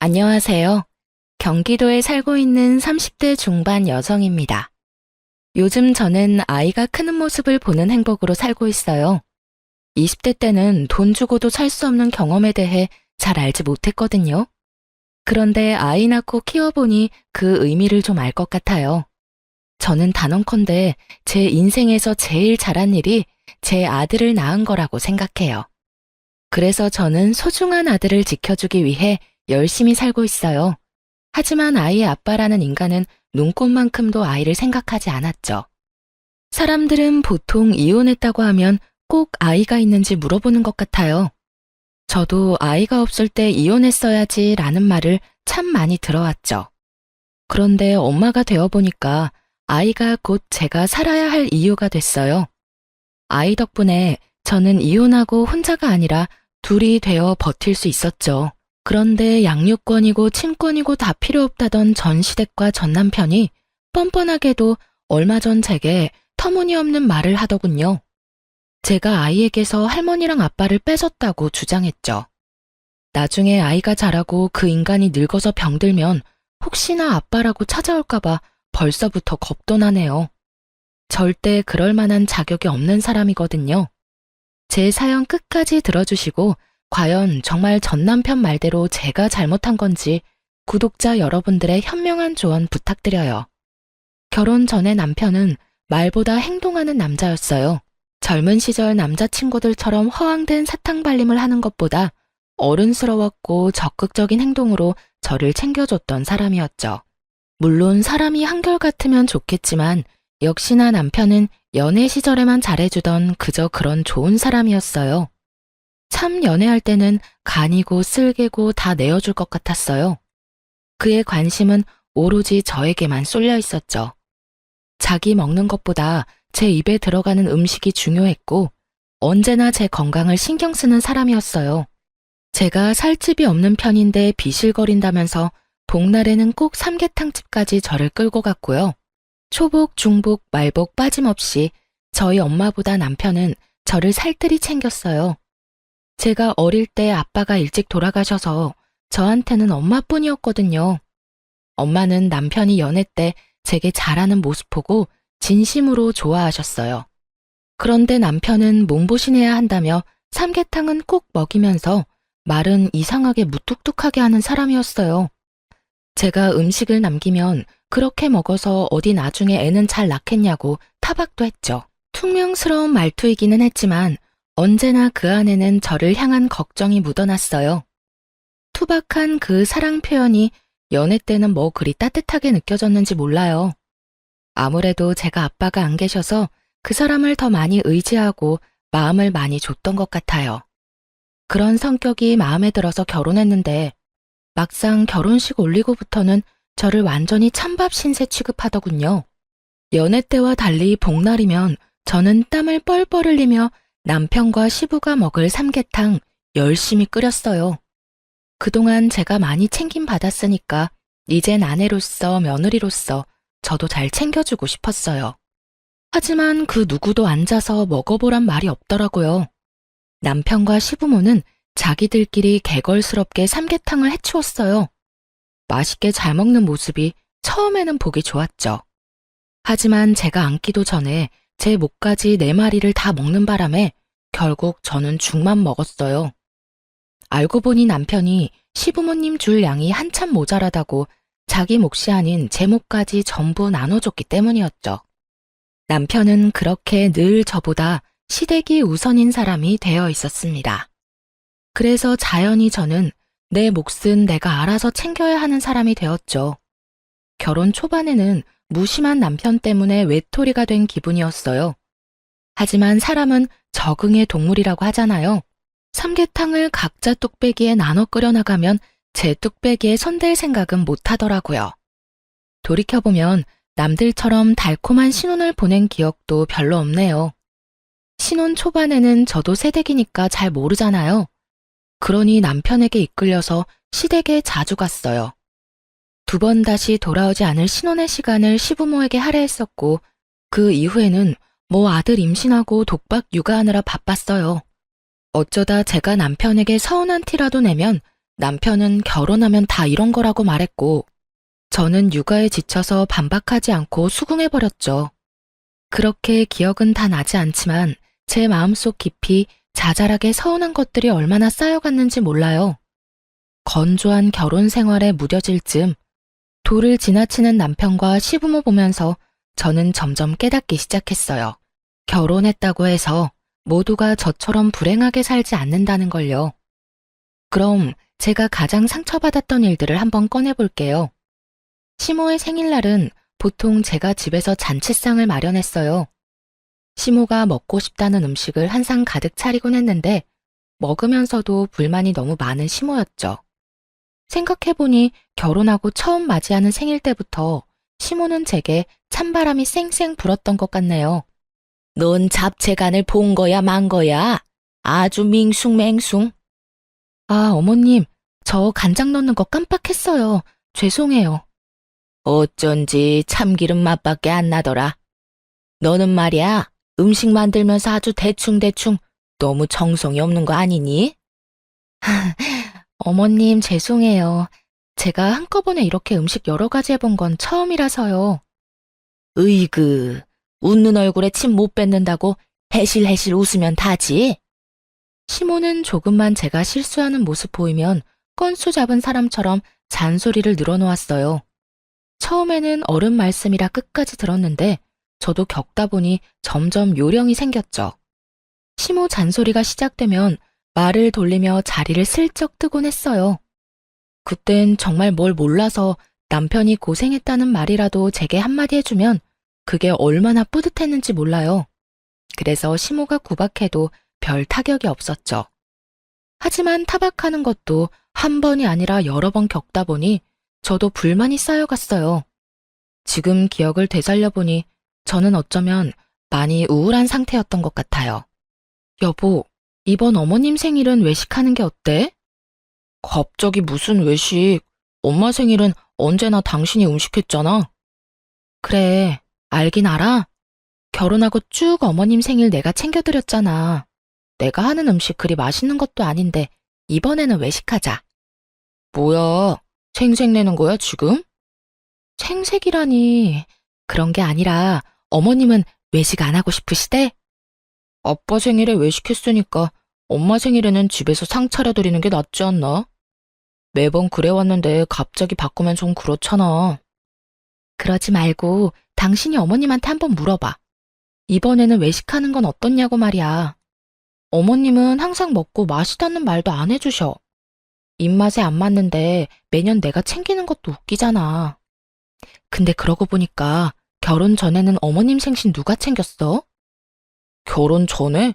안녕하세요. 경기도에 살고 있는 30대 중반 여성입니다. 요즘 저는 아이가 크는 모습을 보는 행복으로 살고 있어요. 20대 때는 돈 주고도 살 수 없는 경험에 대해 잘 알지 못했거든요. 그런데 아이 낳고 키워보니 그 의미를 좀 알 것 같아요. 저는 단언컨대 제 인생에서 제일 잘한 일이 제 아들을 낳은 거라고 생각해요. 그래서 저는 소중한 아들을 지켜주기 위해 열심히 살고 있어요. 하지만 아이의 아빠라는 인간은 눈꽃만큼도 아이를 생각하지 않았죠. 사람들은 보통 이혼했다고 하면 꼭 아이가 있는지 물어보는 것 같아요. 저도 아이가 없을 때 이혼했어야지 라는 말을 참 많이 들어왔죠. 그런데 엄마가 되어보니까 아이가 곧 제가 살아야 할 이유가 됐어요. 아이 덕분에 저는 이혼하고 혼자가 아니라 둘이 되어 버틸 수 있었죠. 그런데 양육권이고 친권이고 다 필요 없다던 전 시댁과 전 남편이 뻔뻔하게도 얼마 전 제게 터무니없는 말을 하더군요. 제가 아이에게서 할머니랑 아빠를 뺏었다고 주장했죠. 나중에 아이가 자라고 그 인간이 늙어서 병들면 혹시나 아빠라고 찾아올까봐 벌써부터 겁도 나네요. 절대 그럴 만한 자격이 없는 사람이거든요. 제 사연 끝까지 들어주시고 과연 정말 전 남편 말대로 제가 잘못한 건지 구독자 여러분들의 현명한 조언 부탁드려요. 결혼 전에 남편은 말보다 행동하는 남자였어요. 젊은 시절 남자친구들처럼 허황된 사탕발림을 하는 것보다 어른스러웠고 적극적인 행동으로 저를 챙겨줬던 사람이었죠. 물론 사람이 한결같으면 좋겠지만 역시나 남편은 연애 시절에만 잘해주던 그저 그런 좋은 사람이었어요. 참 연애할 때는 간이고 쓸개고 다 내어줄 것 같았어요. 그의 관심은 오로지 저에게만 쏠려 있었죠. 자기 먹는 것보다 제 입에 들어가는 음식이 중요했고 언제나 제 건강을 신경 쓰는 사람이었어요. 제가 살집이 없는 편인데 비실거린다면서 복날에는 꼭 삼계탕집까지 저를 끌고 갔고요. 초복, 중복, 말복 빠짐없이 저희 엄마보다 남편은 저를 살뜰히 챙겼어요. 제가 어릴 때 아빠가 일찍 돌아가셔서 저한테는 엄마뿐이었거든요. 엄마는 남편이 연애 때 제게 잘하는 모습 보고 진심으로 좋아하셨어요. 그런데 남편은 몸보신해야 한다며 삼계탕은 꼭 먹이면서 말은 이상하게 무뚝뚝하게 하는 사람이었어요. 제가 음식을 남기면 그렇게 먹어서 어디 나중에 애는 잘 낳겠냐고 타박도 했죠. 퉁명스러운 말투이기는 했지만 언제나 그 안에는 저를 향한 걱정이 묻어났어요. 투박한 그 사랑 표현이 연애 때는 뭐 그리 따뜻하게 느껴졌는지 몰라요. 아무래도 제가 아빠가 안 계셔서 그 사람을 더 많이 의지하고 마음을 많이 줬던 것 같아요. 그런 성격이 마음에 들어서 결혼했는데 막상 결혼식 올리고부터는 저를 완전히 찬밥 신세 취급하더군요. 연애 때와 달리 복날이면 저는 땀을 뻘뻘 흘리며 남편과 시부가 먹을 삼계탕 열심히 끓였어요. 그동안 제가 많이 챙김받았으니까 이젠 아내로서 며느리로서 저도 잘 챙겨주고 싶었어요. 하지만 그 누구도 앉아서 먹어보란 말이 없더라고요. 남편과 시부모는 자기들끼리 개걸스럽게 삼계탕을 해치웠어요. 맛있게 잘 먹는 모습이 처음에는 보기 좋았죠. 하지만 제가 앉기도 전에 제 목까지 4마리를 다 먹는 바람에 결국 저는 죽만 먹었어요. 알고 보니 남편이 시부모님 줄 양이 한참 모자라다고 자기 몫이 아닌 제 몫까지 전부 나눠줬기 때문이었죠. 남편은 그렇게 늘 저보다 시댁이 우선인 사람이 되어 있었습니다. 그래서 자연히 저는 내 몫은 내가 알아서 챙겨야 하는 사람이 되었죠. 결혼 초반에는 무심한 남편 때문에 외톨이가 된 기분이었어요. 하지만 사람은 적응의 동물이라고 하잖아요. 삼계탕을 각자 뚝배기에 나눠 끓여 나가면 제 뚝배기에 손댈 생각은 못 하더라고요. 돌이켜보면 남들처럼 달콤한 신혼을 보낸 기억도 별로 없네요. 신혼 초반에는 저도 새댁이니까 잘 모르잖아요. 그러니 남편에게 이끌려서 시댁에 자주 갔어요. 2번 다시 돌아오지 않을 신혼의 시간을 시부모에게 할애했었고 그 이후에는 뭐 아들 임신하고 독박 육아하느라 바빴어요. 어쩌다 제가 남편에게 서운한 티라도 내면 남편은 결혼하면 다 이런 거라고 말했고, 저는 육아에 지쳐서 반박하지 않고 수긍해버렸죠. 그렇게 기억은 다 나지 않지만 제 마음속 깊이 자잘하게 서운한 것들이 얼마나 쌓여갔는지 몰라요. 건조한 결혼 생활에 무뎌질 즈음 도를 지나치는 남편과 시부모 보면서 저는 점점 깨닫기 시작했어요. 결혼했다고 해서 모두가 저처럼 불행하게 살지 않는다는 걸요. 그럼 제가 가장 상처받았던 일들을 한번 꺼내볼게요. 시모의 생일날은 보통 제가 집에서 잔치상을 마련했어요. 시모가 먹고 싶다는 음식을 한 상 가득 차리곤 했는데 먹으면서도 불만이 너무 많은 시모였죠. 생각해보니 결혼하고 처음 맞이하는 생일 때부터 시모는 제게 찬바람이 쌩쌩 불었던 것 같네요. 넌 잡채간을 본 거야, 만 거야? 아주 밍숭맹숭. 아, 어머님, 저 간장 넣는 거 깜빡했어요. 죄송해요. 어쩐지 참기름 맛밖에 안 나더라. 너는 말이야, 음식 만들면서 아주 대충대충 너무 정성이 없는 거 아니니? 어머님, 죄송해요. 제가 한꺼번에 이렇게 음식 여러 가지 해본 건 처음이라서요. 으이그, 웃는 얼굴에 침 못 뱉는다고 해실해실 웃으면 다지? 시모는 조금만 제가 실수하는 모습 보이면 건수 잡은 사람처럼 잔소리를 늘어놓았어요. 처음에는 어른 말씀이라 끝까지 들었는데 저도 겪다 보니 점점 요령이 생겼죠. 시모 잔소리가 시작되면 말을 돌리며 자리를 슬쩍 뜨곤 했어요. 그땐 정말 뭘 몰라서 남편이 고생했다는 말이라도 제게 한마디 해주면 그게 얼마나 뿌듯했는지 몰라요. 그래서 시모가 구박해도 별 타격이 없었죠. 하지만 타박하는 것도 한 번이 아니라 여러 번 겪다 보니 저도 불만이 쌓여갔어요. 지금 기억을 되살려보니 저는 어쩌면 많이 우울한 상태였던 것 같아요. 여보, 이번 어머님 생일은 외식하는 게 어때? 갑자기 무슨 외식? 엄마 생일은 언제나 당신이 음식했잖아. 그래, 알긴 알아. 결혼하고 쭉 어머님 생일 내가 챙겨드렸잖아. 내가 하는 음식 그리 맛있는 것도 아닌데 이번에는 외식하자. 뭐야, 생색내는 거야 지금? 생색이라니. 그런 게 아니라 어머님은 외식 안 하고 싶으시대? 아빠 생일에 외식했으니까 엄마 생일에는 집에서 상 차려드리는 게 낫지 않나? 매번 그래왔는데 갑자기 바꾸면 좀 그렇잖아. 그러지 말고 당신이 어머님한테 한번 물어봐. 이번에는 외식하는 건 어떻냐고 말이야. 어머님은 항상 먹고 맛있다는 말도 안 해주셔. 입맛에 안 맞는데 매년 내가 챙기는 것도 웃기잖아. 근데 그러고 보니까 결혼 전에는 어머님 생신 누가 챙겼어? 결혼 전에?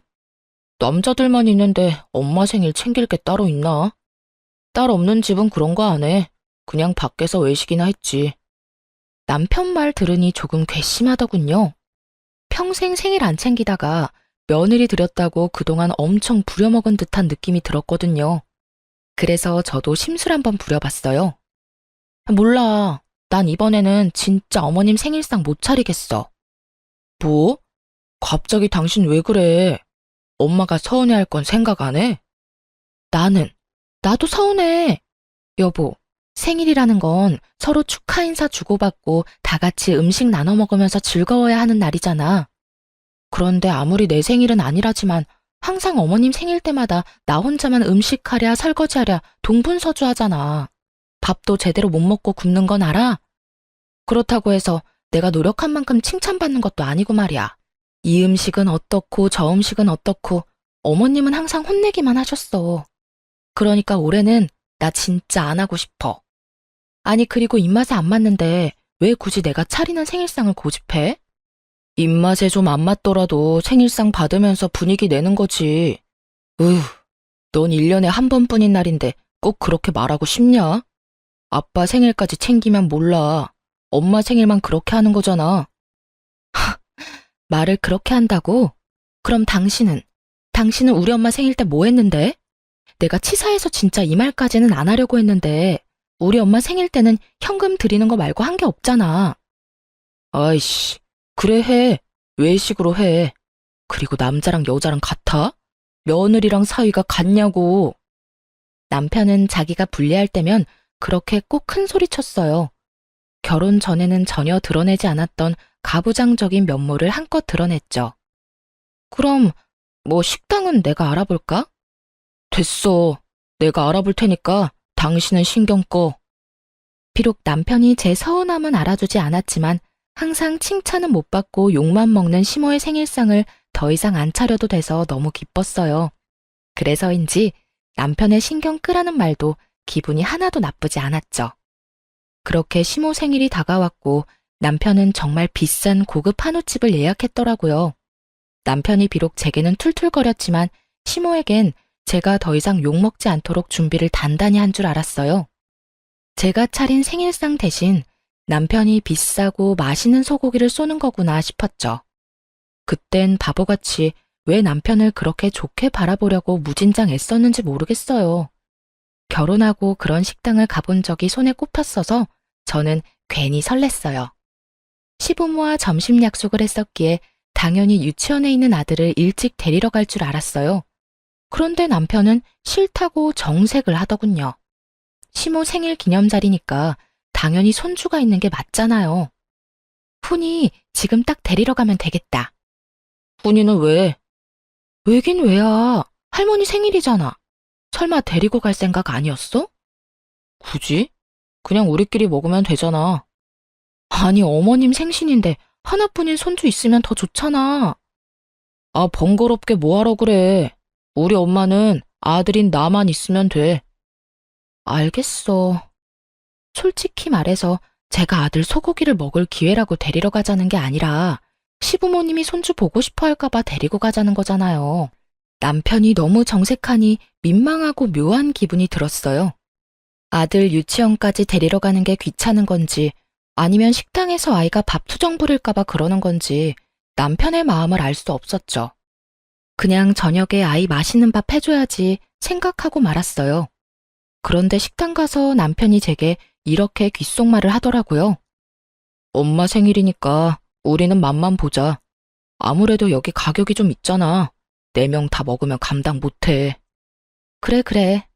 남자들만 있는데 엄마 생일 챙길 게 따로 있나? 딸 없는 집은 그런 거 안 해. 그냥 밖에서 외식이나 했지. 남편 말 들으니 조금 괘씸하더군요. 평생 생일 안 챙기다가 며느리 들였다고 그동안 엄청 부려먹은 듯한 느낌이 들었거든요. 그래서 저도 심술 한번 부려봤어요. 몰라. 난 이번에는 진짜 어머님 생일상 못 차리겠어. 뭐? 갑자기 당신 왜 그래? 엄마가 서운해할 건 생각 안 해? 나도 서운해. 여보, 생일이라는 건 서로 축하 인사 주고받고 다 같이 음식 나눠 먹으면서 즐거워야 하는 날이잖아. 그런데 아무리 내 생일은 아니라지만 항상 어머님 생일 때마다 나 혼자만 음식하랴 설거지하랴 동분서주하잖아. 밥도 제대로 못 먹고 굶는 건 알아? 그렇다고 해서 내가 노력한 만큼 칭찬받는 것도 아니고 말이야. 이 음식은 어떻고 저 음식은 어떻고 어머님은 항상 혼내기만 하셨어. 그러니까 올해는 나 진짜 안 하고 싶어. 아니 그리고 입맛에 안 맞는데 왜 굳이 내가 차리는 생일상을 고집해? 입맛에 좀 안 맞더라도 생일상 받으면서 분위기 내는 거지. 넌 1년에 한 번뿐인 날인데 꼭 그렇게 말하고 싶냐? 아빠 생일까지 챙기면 몰라. 엄마 생일만 그렇게 하는 거잖아. 말을 그렇게 한다고? 그럼 당신은 우리 엄마 생일 때 뭐 했는데? 내가 치사해서 진짜 이 말까지는 안 하려고 했는데 우리 엄마 생일 때는 현금 드리는 거 말고 한 게 없잖아. 아이씨, 그래 해. 외식으로 해. 그리고 남자랑 여자랑 같아? 며느리랑 사위가 같냐고. 남편은 자기가 불리할 때면 그렇게 꼭 큰 소리 쳤어요. 결혼 전에는 전혀 드러내지 않았던 가부장적인 면모를 한껏 드러냈죠. 그럼 뭐 식당은 내가 알아볼까? 됐어. 내가 알아볼 테니까 당신은 신경 꺼. 비록 남편이 제 서운함은 알아주지 않았지만 항상 칭찬은 못 받고 욕만 먹는 시모의 생일상을 더 이상 안 차려도 돼서 너무 기뻤어요. 그래서인지 남편의 신경 끄라는 말도 기분이 하나도 나쁘지 않았죠. 그렇게 시모 생일이 다가왔고 남편은 정말 비싼 고급 한우집을 예약했더라고요. 남편이 비록 제게는 툴툴거렸지만 시모에겐 제가 더 이상 욕먹지 않도록 준비를 단단히 한 줄 알았어요. 제가 차린 생일상 대신 남편이 비싸고 맛있는 소고기를 쏘는 거구나 싶었죠. 그땐 바보같이 왜 남편을 그렇게 좋게 바라보려고 무진장 애썼는지 모르겠어요. 결혼하고 그런 식당을 가본 적이 손에 꼽혔어서 저는 괜히 설렜어요. 시부모와 점심 약속을 했었기에 당연히 유치원에 있는 아들을 일찍 데리러 갈 줄 알았어요. 그런데 남편은 싫다고 정색을 하더군요. 시모 생일 기념자리니까 당연히 손주가 있는 게 맞잖아요. 훈이 지금 딱 데리러 가면 되겠다. 훈이는 왜? 왜긴 왜야. 할머니 생일이잖아. 설마 데리고 갈 생각 아니었어? 굳이? 그냥 우리끼리 먹으면 되잖아. 아니, 어머님 생신인데 하나뿐인 손주 있으면 더 좋잖아. 아, 번거롭게 뭐하러 그래. 우리 엄마는 아들인 나만 있으면 돼. 알겠어. 솔직히 말해서 제가 아들 소고기를 먹을 기회라고 데리러 가자는 게 아니라 시부모님이 손주 보고 싶어 할까봐 데리고 가자는 거잖아요. 남편이 너무 정색하니 민망하고 묘한 기분이 들었어요. 아들 유치원까지 데리러 가는 게 귀찮은 건지 아니면 식당에서 아이가 밥 투정 부릴까봐 그러는 건지 남편의 마음을 알 수 없었죠. 그냥 저녁에 아이 맛있는 밥 해줘야지 생각하고 말았어요. 그런데 식당 가서 남편이 제게 이렇게 귓속말을 하더라고요. 엄마 생일이니까 우리는 맛만 보자. 아무래도 여기 가격이 좀 있잖아. 4명 다 먹으면 감당 못해. 그래.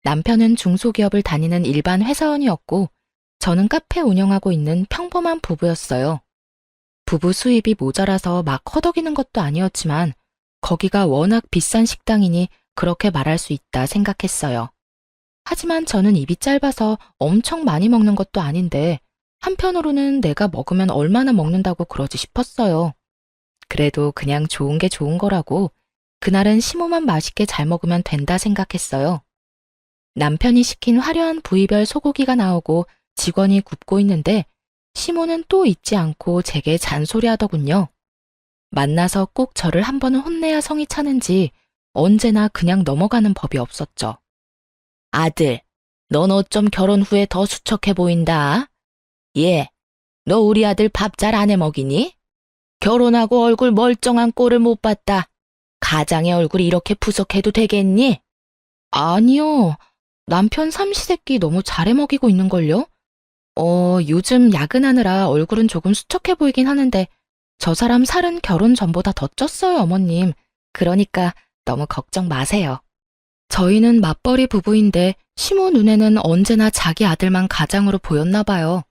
남편은 중소기업을 다니는 일반 회사원이었고 저는 카페 운영하고 있는 평범한 부부였어요. 부부 수입이 모자라서 막 허덕이는 것도 아니었지만 거기가 워낙 비싼 식당이니 그렇게 말할 수 있다 생각했어요. 하지만 저는 입이 짧아서 엄청 많이 먹는 것도 아닌데 한편으로는 내가 먹으면 얼마나 먹는다고 그러지 싶었어요. 그래도 그냥 좋은 게 좋은 거라고 그날은 시모만 맛있게 잘 먹으면 된다 생각했어요. 남편이 시킨 화려한 부위별 소고기가 나오고 직원이 굽고 있는데 시모는 또 잊지 않고 제게 잔소리하더군요. 만나서 꼭 저를 한 번은 혼내야 성이 차는지 언제나 그냥 넘어가는 법이 없었죠. 아들, 넌 어쩜 결혼 후에 더 수척해 보인다. 예, 너 우리 아들 밥 잘 안 해 먹이니? 결혼하고 얼굴 멀쩡한 꼴을 못 봤다. 가장의 얼굴이 이렇게 푸석해도 되겠니? 아니요. 남편 삼시세끼 너무 잘해 먹이고 있는걸요? 요즘 야근하느라 얼굴은 조금 수척해 보이긴 하는데 저 사람 살은 결혼 전보다 더 쪘어요, 어머님. 그러니까 너무 걱정 마세요. 저희는 맞벌이 부부인데 시모 눈에는 언제나 자기 아들만 가장으로 보였나 봐요.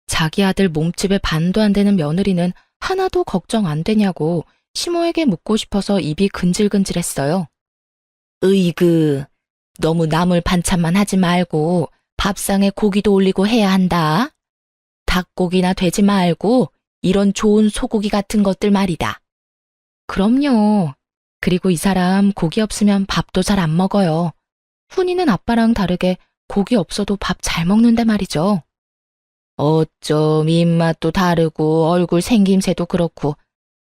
자기 아들 몸집에 반도 안 되는 며느리는 하나도 걱정 안 되냐고 시모에게 묻고 싶어서 입이 근질근질했어요. 으이그, 너무 나물 반찬만 하지 말고 밥상에 고기도 올리고 해야 한다. 닭고기나 돼지 말고 이런 좋은 소고기 같은 것들 말이다. 그럼요. 그리고 이 사람 고기 없으면 밥도 잘 안 먹어요. 훈이는 아빠랑 다르게 고기 없어도 밥 잘 먹는데 말이죠. 어쩜 입맛도 다르고 얼굴 생김새도 그렇고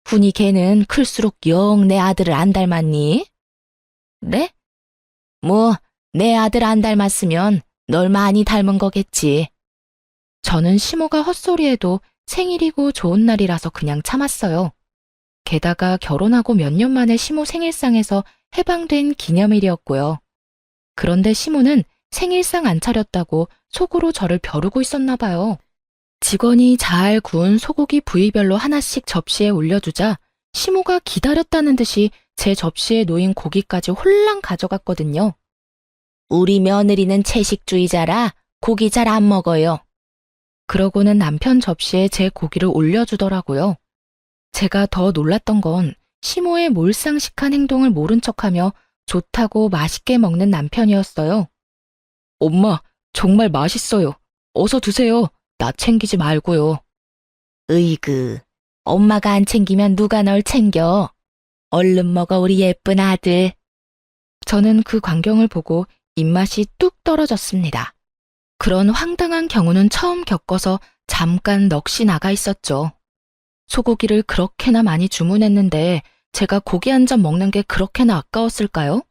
훈이 걔는 클수록 영 내 아들을 안 닮았니? 네? 뭐 내 아들 안 닮았으면 널 많이 닮은 거겠지. 저는 시모가 헛소리해도 생일이고 좋은 날이라서 그냥 참았어요. 게다가 결혼하고 몇 년 만에 시모 생일상에서 해방된 기념일이었고요. 그런데 시모는 생일상 안 차렸다고 속으로 저를 벼르고 있었나 봐요. 직원이 잘 구운 소고기 부위별로 하나씩 접시에 올려주자 시모가 기다렸다는 듯이 제 접시에 놓인 고기까지 홀랑 가져갔거든요. 우리 며느리는 채식주의자라 고기 잘 안 먹어요. 그러고는 남편 접시에 제 고기를 올려주더라고요. 제가 더 놀랐던 건 시모의 몰상식한 행동을 모른 척하며 좋다고 맛있게 먹는 남편이었어요. 엄마, 정말 맛있어요. 어서 드세요. 나 챙기지 말고요. 으이그, 엄마가 안 챙기면 누가 널 챙겨? 얼른 먹어, 우리 예쁜 아들. 저는 그 광경을 보고 입맛이 뚝 떨어졌습니다. 그런 황당한 경우는 처음 겪어서 잠깐 넋이 나가 있었죠. 소고기를 그렇게나 많이 주문했는데 제가 고기 한 점 먹는 게 그렇게나 아까웠을까요?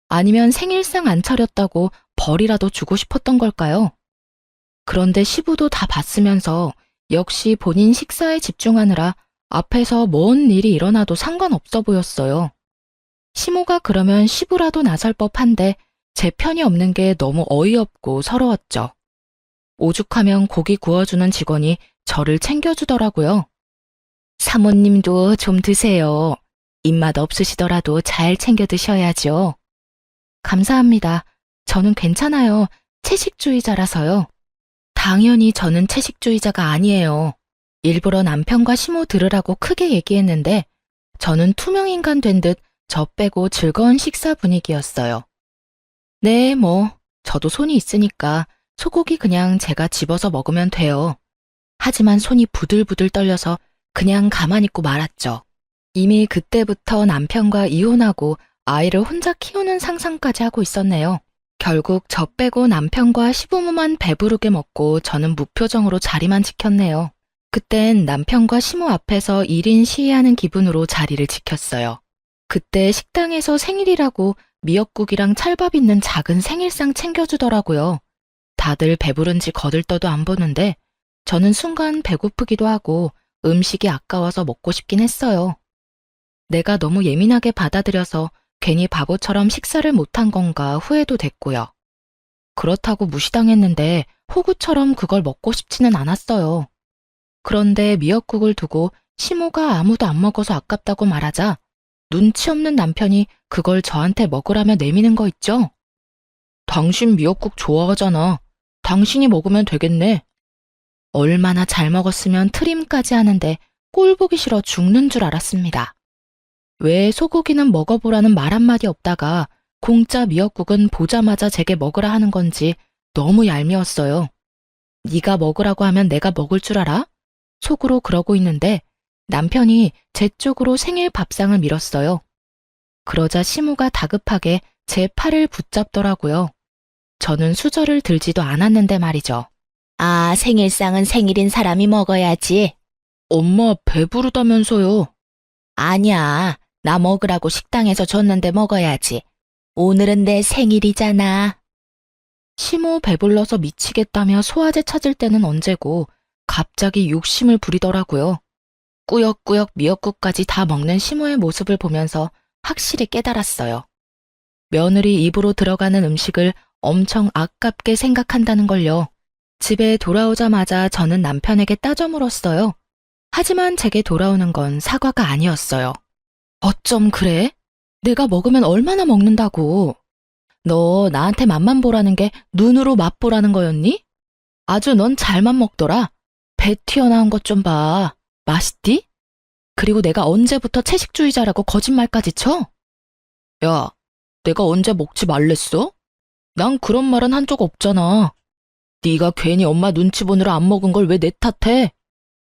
아니면 생일상 안 차렸다고 벌이라도 주고 싶었던 걸까요? 그런데 시부도 다 봤으면서 역시 본인 식사에 집중하느라 앞에서 뭔 일이 일어나도 상관없어 보였어요. 시모가 그러면 시부라도 나설 법한데 제 편이 없는 게 너무 어이없고 서러웠죠. 오죽하면 고기 구워주는 직원이 저를 챙겨주더라고요. 사모님도 좀 드세요. 입맛 없으시더라도 잘 챙겨 드셔야죠. 감사합니다. 저는 괜찮아요. 채식주의자라서요. 당연히 저는 채식주의자가 아니에요. 일부러 남편과 시모 들으라고 크게 얘기했는데 저는 투명인간 된 듯 저 빼고 즐거운 식사 분위기였어요. 네, 저도 손이 있으니까 소고기 그냥 제가 집어서 먹으면 돼요. 하지만 손이 부들부들 떨려서 그냥 가만히 있고 말았죠. 이미 그때부터 남편과 이혼하고 아이를 혼자 키우는 상상까지 하고 있었네요. 결국 저 빼고 남편과 시부모만 배부르게 먹고 저는 무표정으로 자리만 지켰네요. 그땐 남편과 시모 앞에서 1인 시위하는 기분으로 자리를 지켰어요. 그때 식당에서 생일이라고 미역국이랑 찰밥 있는 작은 생일상 챙겨주더라고요. 다들 배부른지 거들떠도 안 보는데 저는 순간 배고프기도 하고 음식이 아까워서 먹고 싶긴 했어요. 내가 너무 예민하게 받아들여서 괜히 바보처럼 식사를 못한 건가 후회도 됐고요. 그렇다고 무시당했는데 호구처럼 그걸 먹고 싶지는 않았어요. 그런데 미역국을 두고 시모가 아무도 안 먹어서 아깝다고 말하자 눈치 없는 남편이 그걸 저한테 먹으라며 내미는 거 있죠? 당신 미역국 좋아하잖아. 당신이 먹으면 되겠네. 얼마나 잘 먹었으면 트림까지 하는데 꼴 보기 싫어 죽는 줄 알았습니다. 왜 소고기는 먹어보라는 말 한마디 없다가 공짜 미역국은 보자마자 제게 먹으라 하는 건지 너무 얄미웠어요. 네가 먹으라고 하면 내가 먹을 줄 알아? 속으로 그러고 있는데 남편이 제 쪽으로 생일 밥상을 밀었어요. 그러자 시모가 다급하게 제 팔을 붙잡더라고요. 저는 수저를 들지도 않았는데 말이죠. 아, 생일상은 생일인 사람이 먹어야지. 엄마 배부르다면서요. 아니야, 나 먹으라고 식당에서 줬는데 먹어야지. 오늘은 내 생일이잖아. 시모 배불러서 미치겠다며 소화제 찾을 때는 언제고 갑자기 욕심을 부리더라고요. 꾸역꾸역 미역국까지 다 먹는 시모의 모습을 보면서 확실히 깨달았어요. 며느리 입으로 들어가는 음식을 엄청 아깝게 생각한다는 걸요. 집에 돌아오자마자 저는 남편에게 따져 물었어요. 하지만 제게 돌아오는 건 사과가 아니었어요. 어쩜 그래? 내가 먹으면 얼마나 먹는다고. 너 나한테 맛만 보라는 게 눈으로 맛보라는 거였니? 아주 넌 잘만 먹더라. 배 튀어나온 것 좀 봐. 맛있디? 그리고 내가 언제부터 채식주의자라고 거짓말까지 쳐? 야, 내가 언제 먹지 말랬어? 난 그런 말은 한 적 없잖아. 네가 괜히 엄마 눈치 보느라 안 먹은 걸 왜 내 탓해?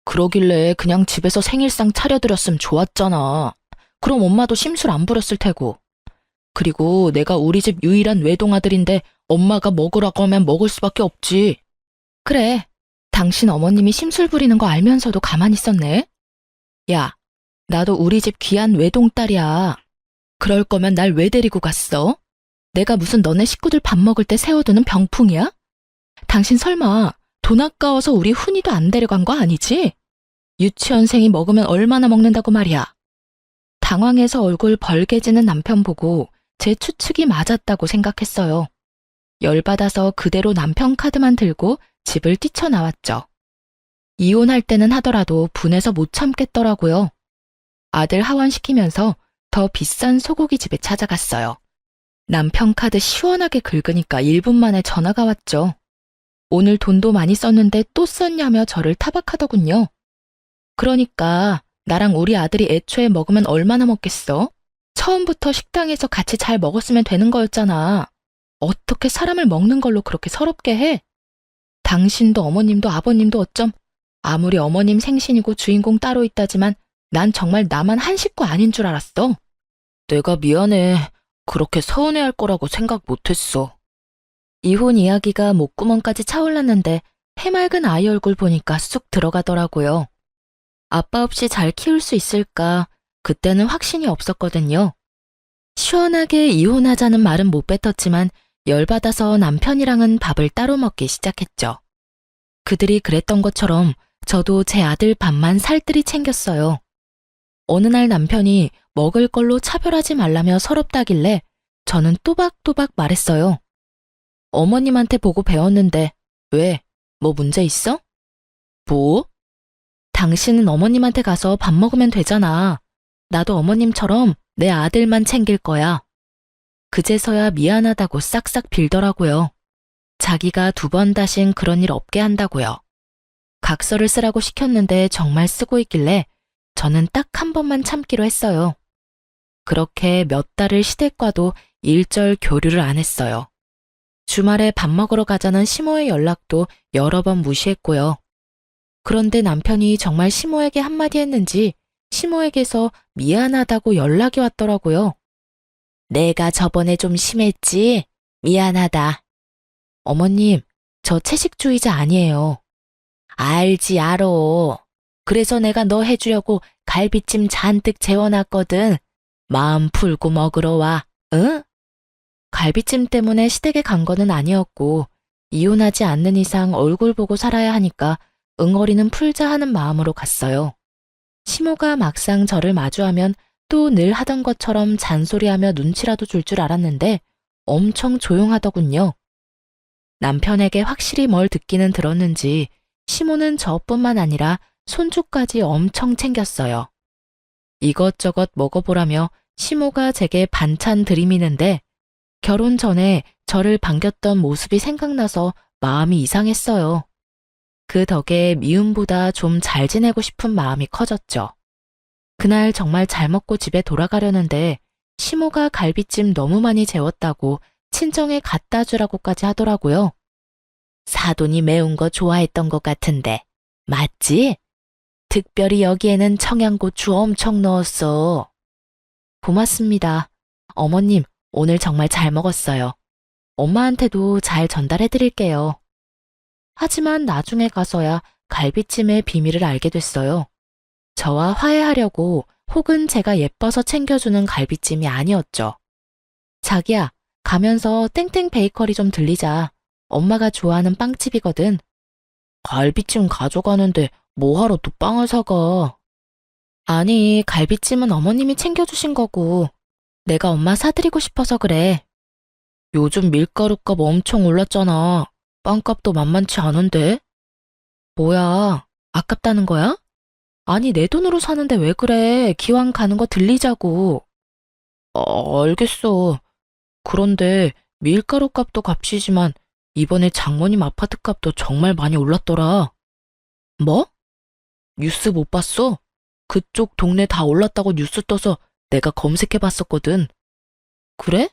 그러길래 그냥 집에서 생일상 차려드렸으면 좋았잖아. 그럼 엄마도 심술 안 부렸을 테고. 그리고 내가 우리 집 유일한 외동아들인데 엄마가 먹으라고 하면 먹을 수밖에 없지. 그래, 당신 어머님이 심술 부리는 거 알면서도 가만히 있었네. 야, 나도 우리 집 귀한 외동딸이야. 그럴 거면 날 왜 데리고 갔어? 내가 무슨 너네 식구들 밥 먹을 때 세워두는 병풍이야? 당신 설마 돈 아까워서 우리 훈이도 안 데려간 거 아니지? 유치원생이 먹으면 얼마나 먹는다고 말이야. 당황해서 얼굴 벌개지는 남편 보고 제 추측이 맞았다고 생각했어요. 열받아서 그대로 남편 카드만 들고 집을 뛰쳐나왔죠. 이혼할 때는 하더라도 분해서 못 참겠더라고요. 아들 하원시키면서 더 비싼 소고기 집에 찾아갔어요. 남편 카드 시원하게 긁으니까 1분 만에 전화가 왔죠. 오늘 돈도 많이 썼는데 또 썼냐며 저를 타박하더군요. 그러니까 나랑 우리 아들이 애초에 먹으면 얼마나 먹겠어? 처음부터 식당에서 같이 잘 먹었으면 되는 거였잖아. 어떻게 사람을 먹는 걸로 그렇게 서럽게 해? 당신도 어머님도 아버님도 어쩜 아무리 어머님 생신이고 주인공 따로 있다지만 난 정말 나만 한 식구 아닌 줄 알았어. 내가 미안해. 그렇게 서운해할 거라고 생각 못했어. 이혼 이야기가 목구멍까지 차올랐는데 해맑은 아이 얼굴 보니까 쑥 들어가더라고요. 아빠 없이 잘 키울 수 있을까? 그때는 확신이 없었거든요. 시원하게 이혼하자는 말은 못 뱉었지만 열받아서 남편이랑은 밥을 따로 먹기 시작했죠. 그들이 그랬던 것처럼 저도 제 아들 밥만 살뜰히 챙겼어요. 어느 날 남편이 먹을 걸로 차별하지 말라며 서럽다길래 저는 또박또박 말했어요. 어머님한테 보고 배웠는데 왜? 뭐 문제 있어? 뭐? 당신은 어머님한테 가서 밥 먹으면 되잖아. 나도 어머님처럼 내 아들만 챙길 거야. 그제서야 미안하다고 싹싹 빌더라고요. 자기가 2번 다신 그런 일 없게 한다고요. 각서를 쓰라고 시켰는데 정말 쓰고 있길래 저는 딱 한 번만 참기로 했어요. 그렇게 몇 달을 시댁과도 일절 교류를 안 했어요. 주말에 밥 먹으러 가자는 시모의 연락도 여러 번 무시했고요. 그런데 남편이 정말 시모에게 한마디 했는지 시모에게서 미안하다고 연락이 왔더라고요. 내가 저번에 좀 심했지? 미안하다. 어머님, 저 채식주의자 아니에요. 알지, 알어. 그래서 내가 너 해주려고 갈비찜 잔뜩 재워놨거든. 마음 풀고 먹으러 와, 응? 갈비찜 때문에 시댁에 간 거는 아니었고 이혼하지 않는 이상 얼굴 보고 살아야 하니까 응어리는 풀자 하는 마음으로 갔어요. 시모가 막상 저를 마주하면 또 늘 하던 것처럼 잔소리하며 눈치라도 줄 줄 알았는데 엄청 조용하더군요. 남편에게 확실히 뭘 듣기는 들었는지 시모는 저뿐만 아니라 손주까지 엄청 챙겼어요. 이것저것 먹어보라며 시모가 제게 반찬 들이미는데 결혼 전에 저를 반겼던 모습이 생각나서 마음이 이상했어요. 그 덕에 미움보다 좀 잘 지내고 싶은 마음이 커졌죠. 그날 정말 잘 먹고 집에 돌아가려는데 시모가 갈비찜 너무 많이 재웠다고 친정에 갖다 주라고까지 하더라고요. 사돈이 매운 거 좋아했던 것 같은데 맞지? 특별히 여기에는 청양고추 엄청 넣었어. 고맙습니다. 어머님, 오늘 정말 잘 먹었어요. 엄마한테도 잘 전달해드릴게요. 하지만 나중에 가서야 갈비찜의 비밀을 알게 됐어요. 저와 화해하려고 혹은 제가 예뻐서 챙겨주는 갈비찜이 아니었죠. 자기야, 가면서 땡땡 베이커리 좀 들리자. 엄마가 좋아하는 빵집이거든. 갈비찜 가져가는데 뭐하러 또 빵을 사가? 아니, 갈비찜은 어머님이 챙겨주신 거고 내가 엄마 사드리고 싶어서 그래. 요즘 밀가루값 엄청 올랐잖아. 빵값도 만만치 않은데? 뭐야, 아깝다는 거야? 아니, 내 돈으로 사는데 왜 그래? 기왕 가는 거 들리자고. 알겠어. 그런데 밀가루 값도 값이지만 이번에 장모님 아파트 값도 정말 많이 올랐더라. 뭐? 뉴스 못 봤어? 그쪽 동네 다 올랐다고 뉴스 떠서 내가 검색해 봤었거든. 그래?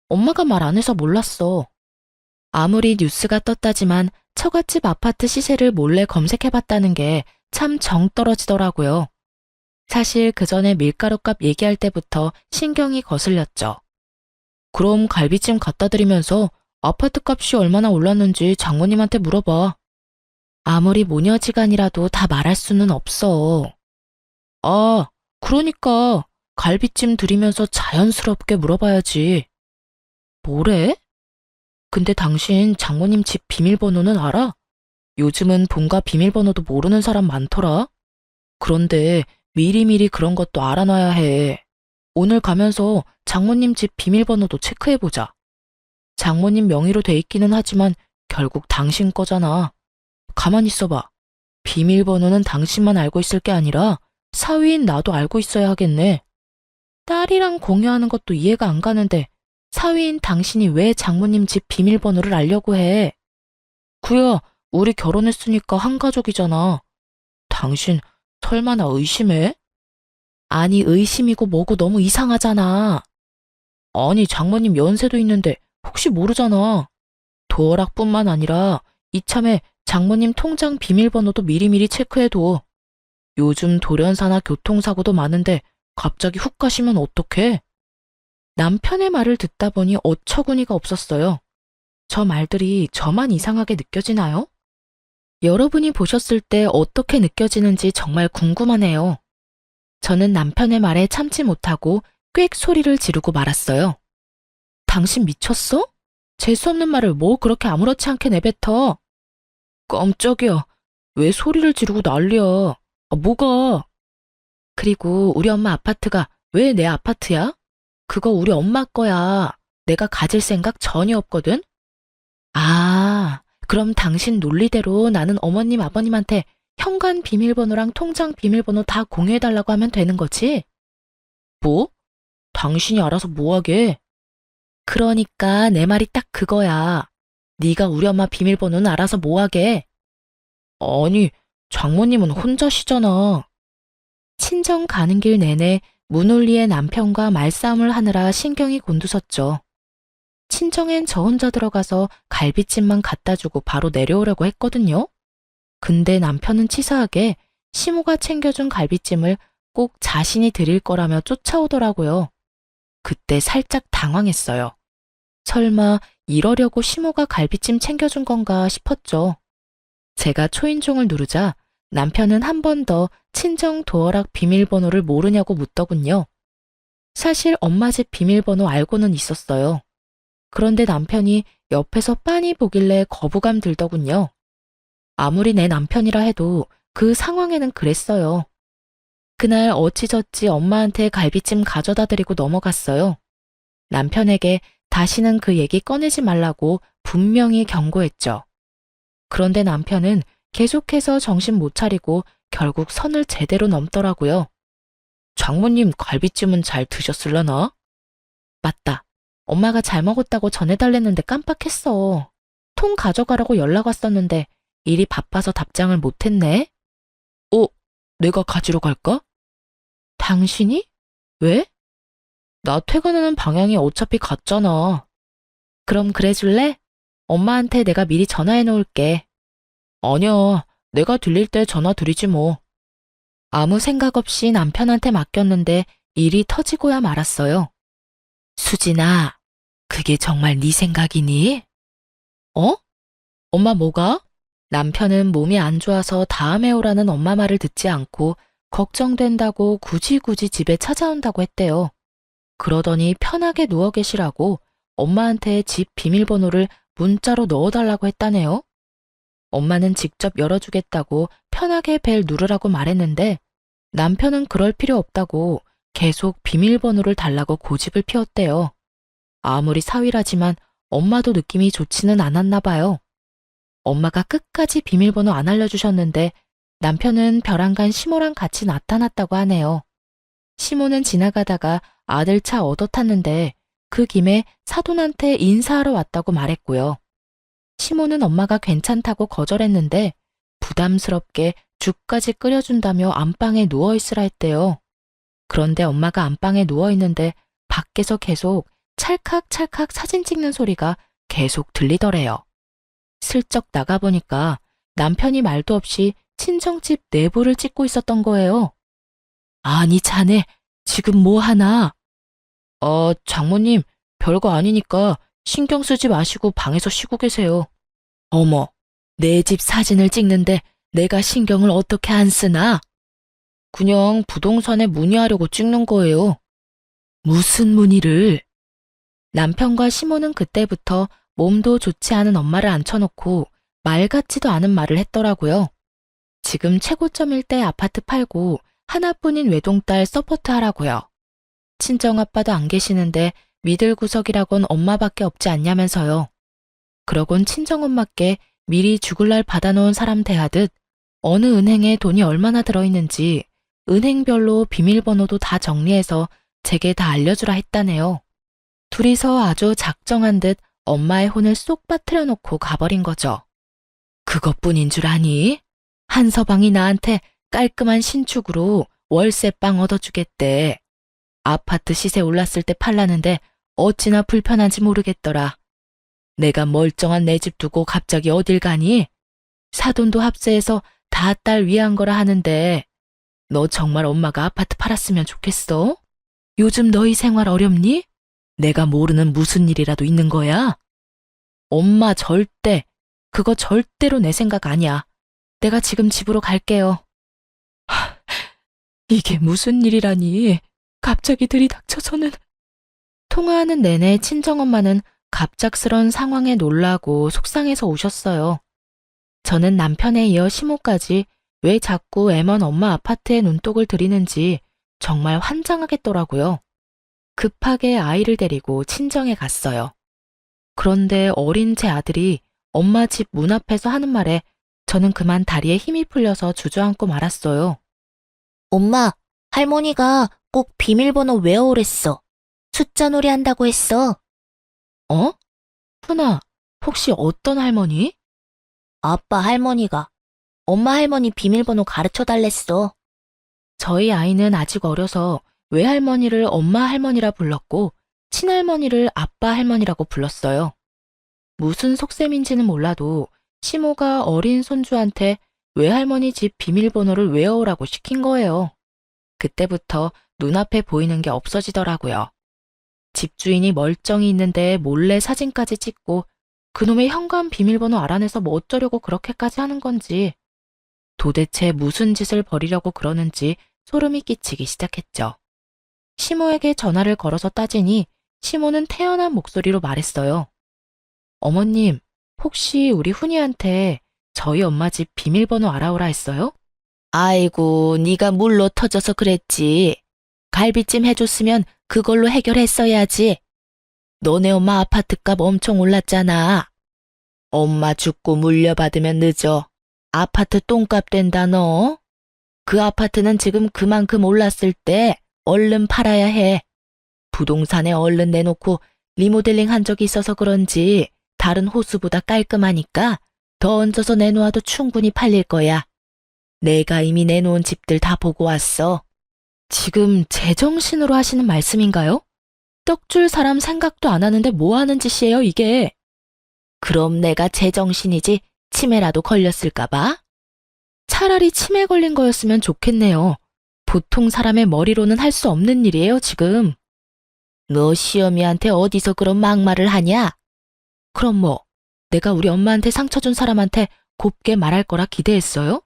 엄마가 말 안 해서 몰랐어. 아무리 뉴스가 떴다지만 처갓집 아파트 시세를 몰래 검색해 봤다는 게 참 정 떨어지더라고요. 사실 그 전에 밀가루값 얘기할 때부터 신경이 거슬렸죠. 그럼 갈비찜 갖다 드리면서 아파트 값이 얼마나 올랐는지 장모님한테 물어봐. 아무리 모녀지간이라도 다 말할 수는 없어. 아, 그러니까 갈비찜 드리면서 자연스럽게 물어봐야지. 뭐래? 근데 당신 장모님 집 비밀번호는 알아? 요즘은 본가 비밀번호도 모르는 사람 많더라. 그런데 미리미리 그런 것도 알아놔야 해. 오늘 가면서 장모님 집 비밀번호도 체크해보자. 장모님 명의로 돼 있기는 하지만 결국 당신 거잖아. 가만히 있어봐. 비밀번호는 당신만 알고 있을 게 아니라 사위인 나도 알고 있어야 하겠네. 딸이랑 공유하는 것도 이해가 안 가는데 사위인 당신이 왜 장모님 집 비밀번호를 알려고 해? 그야, 우리 결혼했으니까 한 가족이잖아. 당신 설마 나 의심해? 아니, 의심이고 뭐고 너무 이상하잖아. 아니, 장모님 연세도 있는데 혹시 모르잖아. 도어락뿐만 아니라 이참에 장모님 통장 비밀번호도 미리미리 체크해둬. 요즘 돌연사나 교통사고도 많은데 갑자기 훅 가시면 어떡해? 남편의 말을 듣다 보니 어처구니가 없었어요. 저 말들이 저만 이상하게 느껴지나요? 여러분이 보셨을 때 어떻게 느껴지는지 정말 궁금하네요. 저는 남편의 말에 참지 못하고 꽥 소리를 지르고 말았어요. 당신 미쳤어? 재수없는 말을 뭐 그렇게 아무렇지 않게 내뱉어? 깜짝이야. 왜 소리를 지르고 난리야? 뭐가? 그리고 우리 엄마 아파트가 왜 내 아파트야? 그거 우리 엄마 거야. 내가 가질 생각 전혀 없거든? 아, 그럼 당신 논리대로 나는 어머님 아버님한테 현관 비밀번호랑 통장 비밀번호 다 공유해달라고 하면 되는 거지? 뭐? 당신이 알아서 뭐하게? 그러니까 내 말이 딱 그거야. 네가 우리 엄마 비밀번호는 알아서 뭐하게? 아니, 장모님은 혼자시잖아. 친정 가는 길 내내 문홀리의 남편과 말싸움을 하느라 신경이 곤두섰죠. 친정엔 저 혼자 들어가서 갈비찜만 갖다 주고 바로 내려오려고 했거든요. 근데 남편은 치사하게 시모가 챙겨준 갈비찜을 꼭 자신이 드릴 거라며 쫓아오더라고요. 그때 살짝 당황했어요. 설마 이러려고 시모가 갈비찜 챙겨준 건가 싶었죠. 제가 초인종을 누르자 남편은 한 번 더 친정 도어락 비밀번호를 모르냐고 묻더군요. 사실 엄마 집 비밀번호 알고는 있었어요. 그런데 남편이 옆에서 빤히 보길래 거부감 들더군요. 아무리 내 남편이라 해도 그 상황에는 그랬어요. 그날 어찌저찌 엄마한테 갈비찜 가져다 드리고 넘어갔어요. 남편에게 다시는 그 얘기 꺼내지 말라고 분명히 경고했죠. 그런데 남편은 계속해서 정신 못 차리고 결국 선을 제대로 넘더라고요. 장모님 갈비찜은 잘 드셨을라나? 맞다. 엄마가 잘 먹었다고 전해달랬는데 깜빡했어. 통 가져가라고 연락 왔었는데 일이 바빠서 답장을 못했네. 내가 가지러 갈까? 당신이? 왜? 나 퇴근하는 방향이 어차피 같잖아. 그럼 그래줄래? 엄마한테 내가 미리 전화해 놓을게. 아니야, 내가 들릴 때 전화 드리지 뭐. 아무 생각 없이 남편한테 맡겼는데 일이 터지고야 말았어요. 수진아, 그게 정말 네 생각이니? 엄마 뭐가? 남편은 몸이 안 좋아서 다음에 오라는 엄마 말을 듣지 않고 걱정된다고 굳이 집에 찾아온다고 했대요. 그러더니 편하게 누워 계시라고 엄마한테 집 비밀번호를 문자로 넣어달라고 했다네요. 엄마는 직접 열어주겠다고 편하게 벨 누르라고 말했는데 남편은 그럴 필요 없다고 계속 비밀번호를 달라고 고집을 피웠대요. 아무리 사위라지만 엄마도 느낌이 좋지는 않았나 봐요. 엄마가 끝까지 비밀번호 안 알려주셨는데 남편은 벼랑간 시모랑 같이 나타났다고 하네요. 시모는 지나가다가 아들 차 얻어 탔는데 그 김에 사돈한테 인사하러 왔다고 말했고요. 시모는 엄마가 괜찮다고 거절했는데 부담스럽게 죽까지 끓여준다며 안방에 누워있으라 했대요. 그런데 엄마가 안방에 누워있는데 밖에서 계속 찰칵찰칵 사진 찍는 소리가 계속 들리더래요. 슬쩍 나가보니까 남편이 말도 없이 친정집 내부를 찍고 있었던 거예요. 아니 자네 지금 뭐 하나? 장모님 별거 아니니까 신경 쓰지 마시고 방에서 쉬고 계세요. 어머, 내 집 사진을 찍는데 내가 신경을 어떻게 안 쓰나? 그냥 부동산에 문의하려고 찍는 거예요. 무슨 문의를? 남편과 시모는 그때부터 몸도 좋지 않은 엄마를 앉혀놓고 말 같지도 않은 말을 했더라고요. 지금 최고점일 때 아파트 팔고 하나뿐인 외동딸 서포트 하라고요. 친정아빠도 안 계시는데 믿을 구석이라곤 엄마밖에 없지 않냐면서요. 그러곤 친정엄마께 미리 죽을 날 받아놓은 사람 대하듯 어느 은행에 돈이 얼마나 들어있는지 은행별로 비밀번호도 다 정리해서 제게 다 알려주라 했다네요. 둘이서 아주 작정한 듯 엄마의 혼을 쏙 빠뜨려 놓고 가버린 거죠. 그것뿐인 줄 아니? 한서방이 나한테 깔끔한 신축으로 월세방 얻어주겠대. 아파트 시세 올랐을 때 팔라는데 어찌나 불편한지 모르겠더라. 내가 멀쩡한 내 집 두고 갑자기 어딜 가니? 사돈도 합세해서 다 딸 위한 거라 하는데 너 정말 엄마가 아파트 팔았으면 좋겠어? 요즘 너희 생활 어렵니? 내가 모르는 무슨 일이라도 있는 거야? 엄마 그거 절대로 내 생각 아니야. 내가 지금 집으로 갈게요. 이게 무슨 일이라니. 갑자기 들이닥쳐서는. 통화하는 내내 친정엄마는 갑작스런 상황에 놀라고 속상해서 우셨어요. 저는 남편에 이어 시모까지 왜 자꾸 M1 엄마 아파트에 눈독을 들이는지 정말 환장하겠더라고요. 급하게 아이를 데리고 친정에 갔어요. 그런데 어린 제 아들이 엄마 집 문 앞에서 하는 말에 저는 그만 다리에 힘이 풀려서 주저앉고 말았어요. 엄마, 할머니가 꼭 비밀번호 외워오랬어. 숫자 놀이 한다고 했어. 어? 푸나, 혹시 어떤 할머니? 아빠 할머니가. 엄마 할머니 비밀번호 가르쳐 달랬어. 저희 아이는 아직 어려서 외할머니를 엄마 할머니라 불렀고 친할머니를 아빠 할머니라고 불렀어요. 무슨 속셈인지는 몰라도 시모가 어린 손주한테 외할머니 집 비밀번호를 외워오라고 시킨 거예요. 그때부터 눈앞에 보이는 게 없어지더라고요. 집주인이 멀쩡히 있는데 몰래 사진까지 찍고 그놈의 현관 비밀번호 알아내서 뭐 어쩌려고 그렇게까지 하는 건지 도대체 무슨 짓을 벌이려고 그러는지 소름이 끼치기 시작했죠. 시모에게 전화를 걸어서 따지니 시모는 태연한 목소리로 말했어요. 어머님, 혹시 우리 훈이한테 저희 엄마 집 비밀번호 알아오라 했어요? 아이고, 네가 물로 터져서 그랬지. 갈비찜 해줬으면 그걸로 해결했어야지. 너네 엄마 아파트값 엄청 올랐잖아. 엄마 죽고 물려받으면 늦어. 아파트 똥값 된다 너. 그 아파트는 지금 그만큼 올랐을 때 얼른 팔아야 해. 부동산에 얼른 내놓고 리모델링 한 적이 있어서 그런지 다른 호수보다 깔끔하니까 더 얹어서 내놓아도 충분히 팔릴 거야. 내가 이미 내놓은 집들 다 보고 왔어. 지금 제정신으로 하시는 말씀인가요? 떡줄 사람 생각도 안 하는데 뭐 하는 짓이에요, 이게? 그럼 내가 제정신이지 치매라도 걸렸을까봐? 차라리 치매 걸린 거였으면 좋겠네요. 보통 사람의 머리로는 할 수 없는 일이에요, 지금. 너 시어미한테 어디서 그런 막말을 하냐? 그럼 뭐, 내가 우리 엄마한테 상처 준 사람한테 곱게 말할 거라 기대했어요?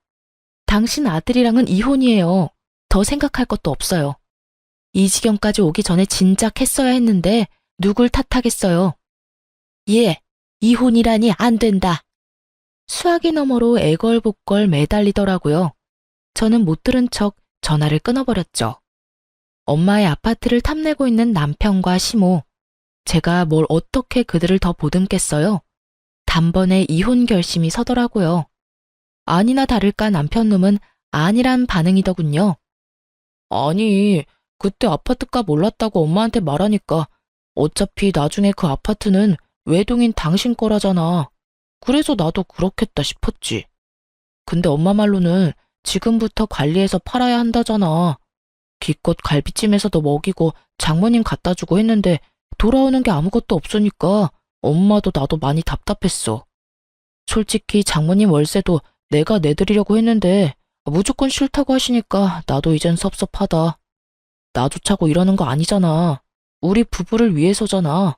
당신 아들이랑은 이혼이에요. 더 생각할 것도 없어요. 이 지경까지 오기 전에 진작 했어야 했는데 누굴 탓하겠어요. 예, 이혼이라니 안 된다. 수화기 너머로 애걸복걸 매달리더라고요. 저는 못 들은 척 전화를 끊어버렸죠. 엄마의 아파트를 탐내고 있는 남편과 시모. 제가 뭘 어떻게 그들을 더 보듬겠어요? 단번에 이혼 결심이 서더라고요. 아니나 다를까 남편놈은 아니란 반응이더군요. 아니, 그때 아파트값 올랐다고 엄마한테 말하니까 어차피 나중에 그 아파트는 외동인 당신 거라잖아. 그래서 나도 그렇겠다 싶었지. 근데 엄마 말로는 지금부터 관리해서 팔아야 한다잖아. 기껏 갈비찜에서도 먹이고 장모님 갖다 주고 했는데 돌아오는 게 아무것도 없으니까 엄마도 나도 많이 답답했어. 솔직히 장모님 월세도 내가 내드리려고 했는데 무조건 싫다고 하시니까 나도 이젠 섭섭하다. 나조차고 이러는 거 아니잖아. 우리 부부를 위해서잖아.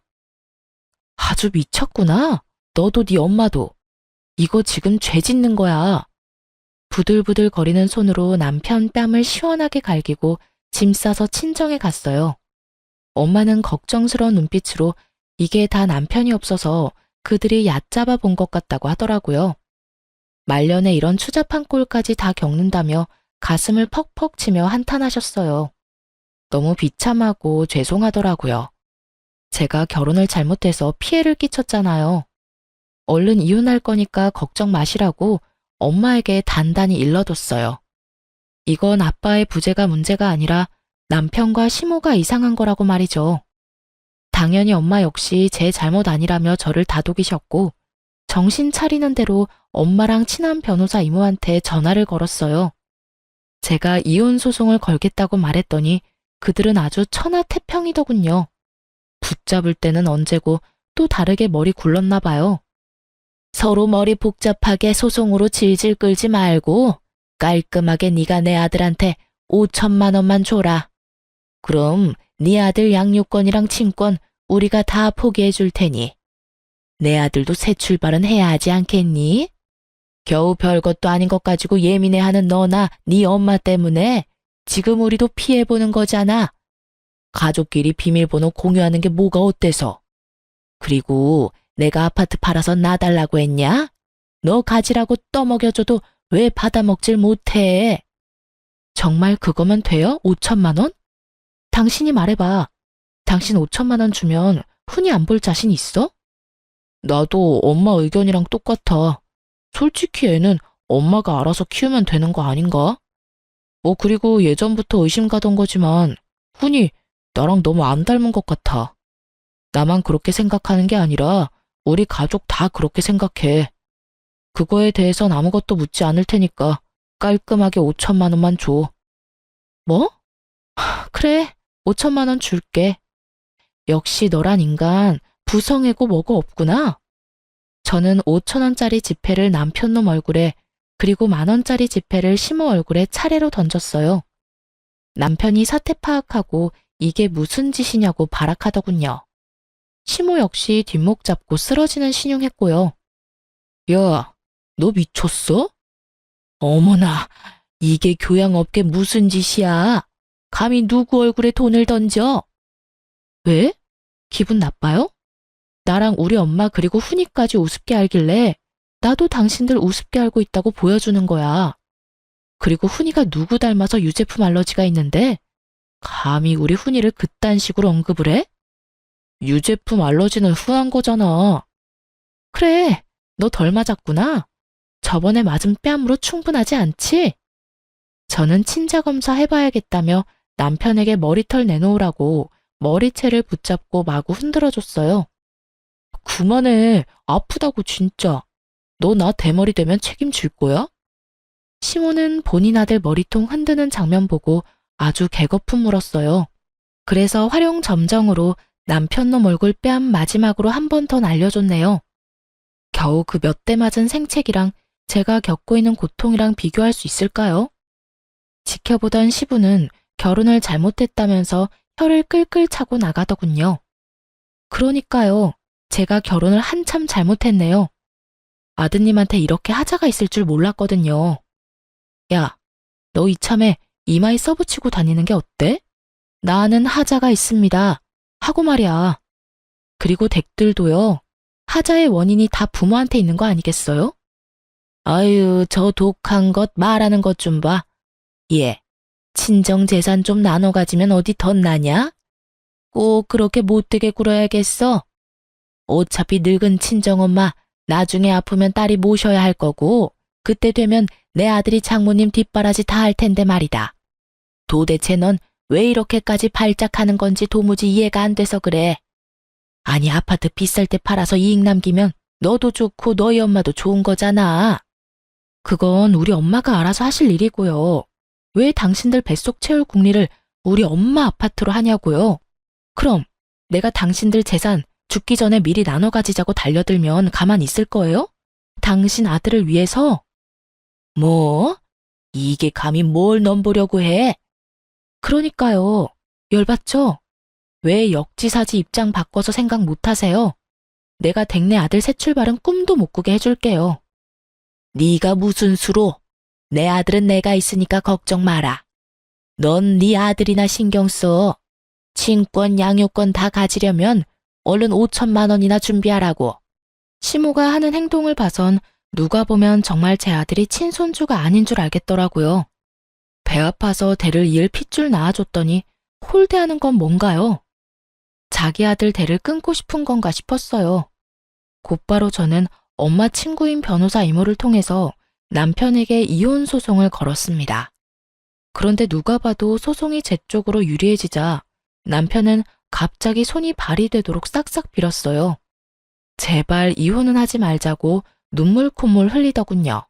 아주 미쳤구나. 너도 네 엄마도. 이거 지금 죄 짓는 거야. 부들부들 거리는 손으로 남편 뺨을 시원하게 갈기고 짐 싸서 친정에 갔어요. 엄마는 걱정스러운 눈빛으로 이게 다 남편이 없어서 그들이 얕잡아 본 것 같다고 하더라고요. 말년에 이런 추잡한 꼴까지 다 겪는다며 가슴을 퍽퍽 치며 한탄하셨어요. 너무 비참하고 죄송하더라고요. 제가 결혼을 잘못해서 피해를 끼쳤잖아요. 얼른 이혼할 거니까 걱정 마시라고 엄마에게 단단히 일러뒀어요. 이건 아빠의 부재가 문제가 아니라 남편과 시모가 이상한 거라고 말이죠. 당연히 엄마 역시 제 잘못 아니라며 저를 다독이셨고 정신 차리는 대로 엄마랑 친한 변호사 이모한테 전화를 걸었어요. 제가 이혼 소송을 걸겠다고 말했더니 그들은 아주 천하태평이더군요. 붙잡을 때는 언제고 또 다르게 머리 굴렀나 봐요. 서로 머리 복잡하게 소송으로 질질 끌지 말고 깔끔하게 네가 내 아들한테 5천만 원만 줘라. 그럼 네 아들 양육권이랑 친권 우리가 다 포기해 줄 테니 내 아들도 새 출발은 해야 하지 않겠니? 겨우 별것도 아닌 것 가지고 예민해하는 너나 네 엄마 때문에 지금 우리도 피해보는 거잖아. 가족끼리 비밀번호 공유하는 게 뭐가 어때서? 그리고 내가 아파트 팔아서 놔달라고 했냐? 너 가지라고 떠먹여줘도 왜 받아먹질 못해? 정말 그거면 돼요? 5천만 원? 당신이 말해봐. 당신 5천만 원 주면 흔히 안 볼 자신 있어? 나도 엄마 의견이랑 똑같아. 솔직히 애는 엄마가 알아서 키우면 되는 거 아닌가? 그리고 예전부터 의심 가던 거지만 훈이 나랑 너무 안 닮은 것 같아. 나만 그렇게 생각하는 게 아니라 우리 가족 다 그렇게 생각해. 그거에 대해선 아무것도 묻지 않을 테니까 깔끔하게 5천만 원만 줘. 뭐? 그래, 5천만 원 줄게. 역시 너란 인간 부성애고 뭐고 없구나. 저는 5천 원짜리 지폐를 남편놈 얼굴에 그리고 10,000원짜리 지폐를 시모 얼굴에 차례로 던졌어요. 남편이 사태 파악하고 이게 무슨 짓이냐고 발악하더군요. 시모 역시 뒷목 잡고 쓰러지는 신용했고요. 야, 너 미쳤어? 어머나, 이게 교양업계 무슨 짓이야? 감히 누구 얼굴에 돈을 던져? 왜? 기분 나빠요? 나랑 우리 엄마 그리고 훈이까지 우습게 알길래 나도 당신들 우습게 알고 있다고 보여주는 거야. 그리고 훈이가 누구 닮아서 유제품 알러지가 있는데 감히 우리 훈이를 그딴 식으로 언급을 해? 유제품 알러지는 후한 거잖아. 그래, 너 덜 맞았구나. 저번에 맞은 뺨으로 충분하지 않지? 저는 친자검사 해봐야겠다며 남편에게 머리털 내놓으라고 머리채를 붙잡고 마구 흔들어줬어요. 그만해. 아프다고 진짜. 너 나 대머리 되면 책임질 거야? 시모는 본인 아들 머리통 흔드는 장면 보고 아주 개거품 물었어요. 그래서 활용점정으로 남편놈 얼굴 뺨 마지막으로 한 번 더 날려줬네요. 겨우 그 몇 대 맞은 생채기랑 제가 겪고 있는 고통이랑 비교할 수 있을까요? 지켜보던 시부는 결혼을 잘못했다면서 혀를 끌끌 차고 나가더군요. 그러니까요. 제가 결혼을 한참 잘못했네요. 아드님한테 이렇게 하자가 있을 줄 몰랐거든요. 야, 너 이참에 이마에 써붙이고 다니는 게 어때? 나는 하자가 있습니다. 하고 말이야. 그리고 댁들도요. 하자의 원인이 다 부모한테 있는 거 아니겠어요? 아유, 저 독한 것 말하는 것 좀 봐. 예, 친정 재산 좀 나눠 가지면 어디 덧나냐? 꼭 그렇게 못되게 굴어야겠어? 어차피 늙은 친정엄마 나중에 아프면 딸이 모셔야 할 거고 그때 되면 내 아들이 장모님 뒷바라지 다 할 텐데 말이다. 도대체 넌 왜 이렇게까지 발작하는 건지 도무지 이해가 안 돼서 그래. 아니 아파트 비쌀 때 팔아서 이익 남기면 너도 좋고 너희 엄마도 좋은 거잖아. 그건 우리 엄마가 알아서 하실 일이고요. 왜 당신들 뱃속 채울 궁리를 우리 엄마 아파트로 하냐고요. 그럼 내가 당신들 재산 죽기 전에 미리 나눠 가지자고 달려들면 가만 있을 거예요? 당신 아들을 위해서? 뭐? 이게 감히 뭘 넘보려고 해? 그러니까요. 열받죠? 왜 역지사지 입장 바꿔서 생각 못 하세요? 내가 댁내 아들 새 출발은 꿈도 못 꾸게 해줄게요. 네가 무슨 수로? 내 아들은 내가 있으니까 걱정 마라. 넌 네 아들이나 신경 써. 친권, 양육권 다 가지려면 얼른 5천만 원이나 준비하라고. 시모가 하는 행동을 봐선 누가 보면 정말 제 아들이 친손주가 아닌 줄 알겠더라고요. 배 아파서 대를 이을 핏줄 낳아줬더니 홀대하는 건 뭔가요? 자기 아들 대를 끊고 싶은 건가 싶었어요. 곧바로 저는 엄마 친구인 변호사 이모를 통해서 남편에게 이혼 소송을 걸었습니다. 그런데 누가 봐도 소송이 제 쪽으로 유리해지자 남편은 갑자기 손이 발이 되도록 싹싹 빌었어요. 제발 이혼은 하지 말자고 눈물 콧물 흘리더군요.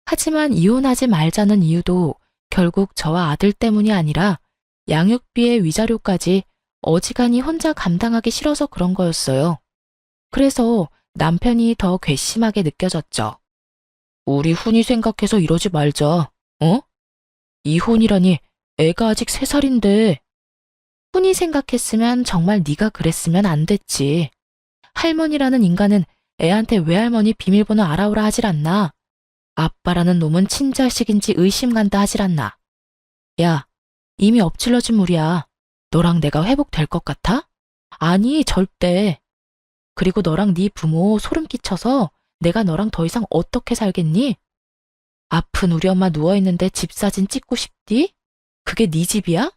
하지만 이혼하지 말자는 이유도 결국 저와 아들 때문이 아니라 양육비의 위자료까지 어지간히 혼자 감당하기 싫어서 그런 거였어요. 그래서 남편이 더 괘씸하게 느껴졌죠. 우리 훈이 생각해서 이러지 말자. 어? 이혼이라니 애가 아직 3살인데. 훈이 생각했으면 정말 네가 그랬으면 안 됐지. 할머니라는 인간은 애한테 외할머니 비밀번호 알아오라 하질 않나. 아빠라는 놈은 친자식인지 의심 간다 하질 않나. 야, 이미 엎질러진 물이야. 너랑 내가 회복될 것 같아? 아니, 절대. 그리고 너랑 네 부모 소름 끼쳐서 내가 너랑 더 이상 어떻게 살겠니? 아픈 우리 엄마 누워있는데 집 사진 찍고 싶디? 그게 네 집이야?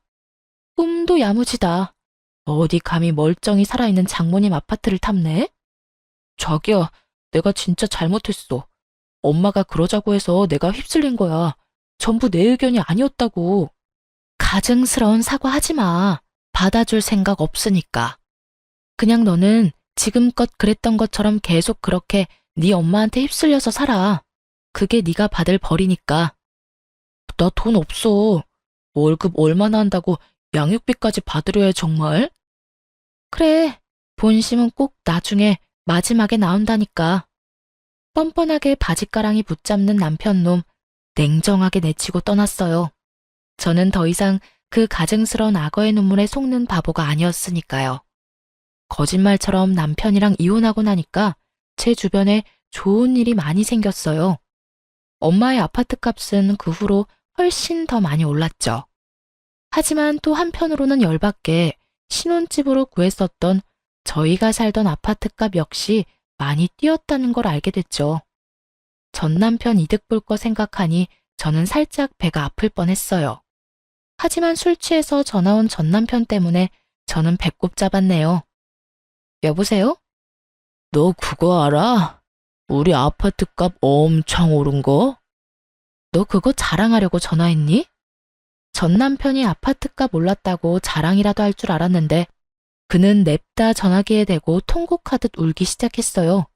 꿈도 야무지다. 어디 감히 멀쩡히 살아있는 장모님 아파트를 탐내? 자기야, 내가 진짜 잘못했어. 엄마가 그러자고 해서 내가 휩쓸린 거야. 전부 내 의견이 아니었다고. 가증스러운 사과하지 마. 받아줄 생각 없으니까. 그냥 너는 지금껏 그랬던 것처럼 계속 그렇게 네 엄마한테 휩쓸려서 살아. 그게 네가 받을 벌이니까. 나 돈 없어. 월급 얼마나 한다고 양육비까지 받으려 해 정말? 그래, 본심은 꼭 나중에 마지막에 나온다니까. 뻔뻔하게 바짓가랑이 붙잡는 남편놈 냉정하게 내치고 떠났어요. 저는 더 이상 그 가증스러운 악어의 눈물에 속는 바보가 아니었으니까요. 거짓말처럼 남편이랑 이혼하고 나니까 제 주변에 좋은 일이 많이 생겼어요. 엄마의 아파트 값은 그 후로 훨씬 더 많이 올랐죠. 하지만 또 한편으로는 열받게 신혼집으로 구했었던 저희가 살던 아파트 값 역시 많이 뛰었다는 걸 알게 됐죠. 전 남편 이득 볼 거 생각하니 저는 살짝 배가 아플 뻔했어요. 하지만 술 취해서 전화 온 전 남편 때문에 저는 배꼽 잡았네요. 여보세요? 너 그거 알아? 우리 아파트 값 엄청 오른 거? 너 그거 자랑하려고 전화했니? 전 남편이 아파트 값 올랐다고 자랑이라도 할 줄 알았는데 그는 냅다 전화기에 대고 통곡하듯 울기 시작했어요.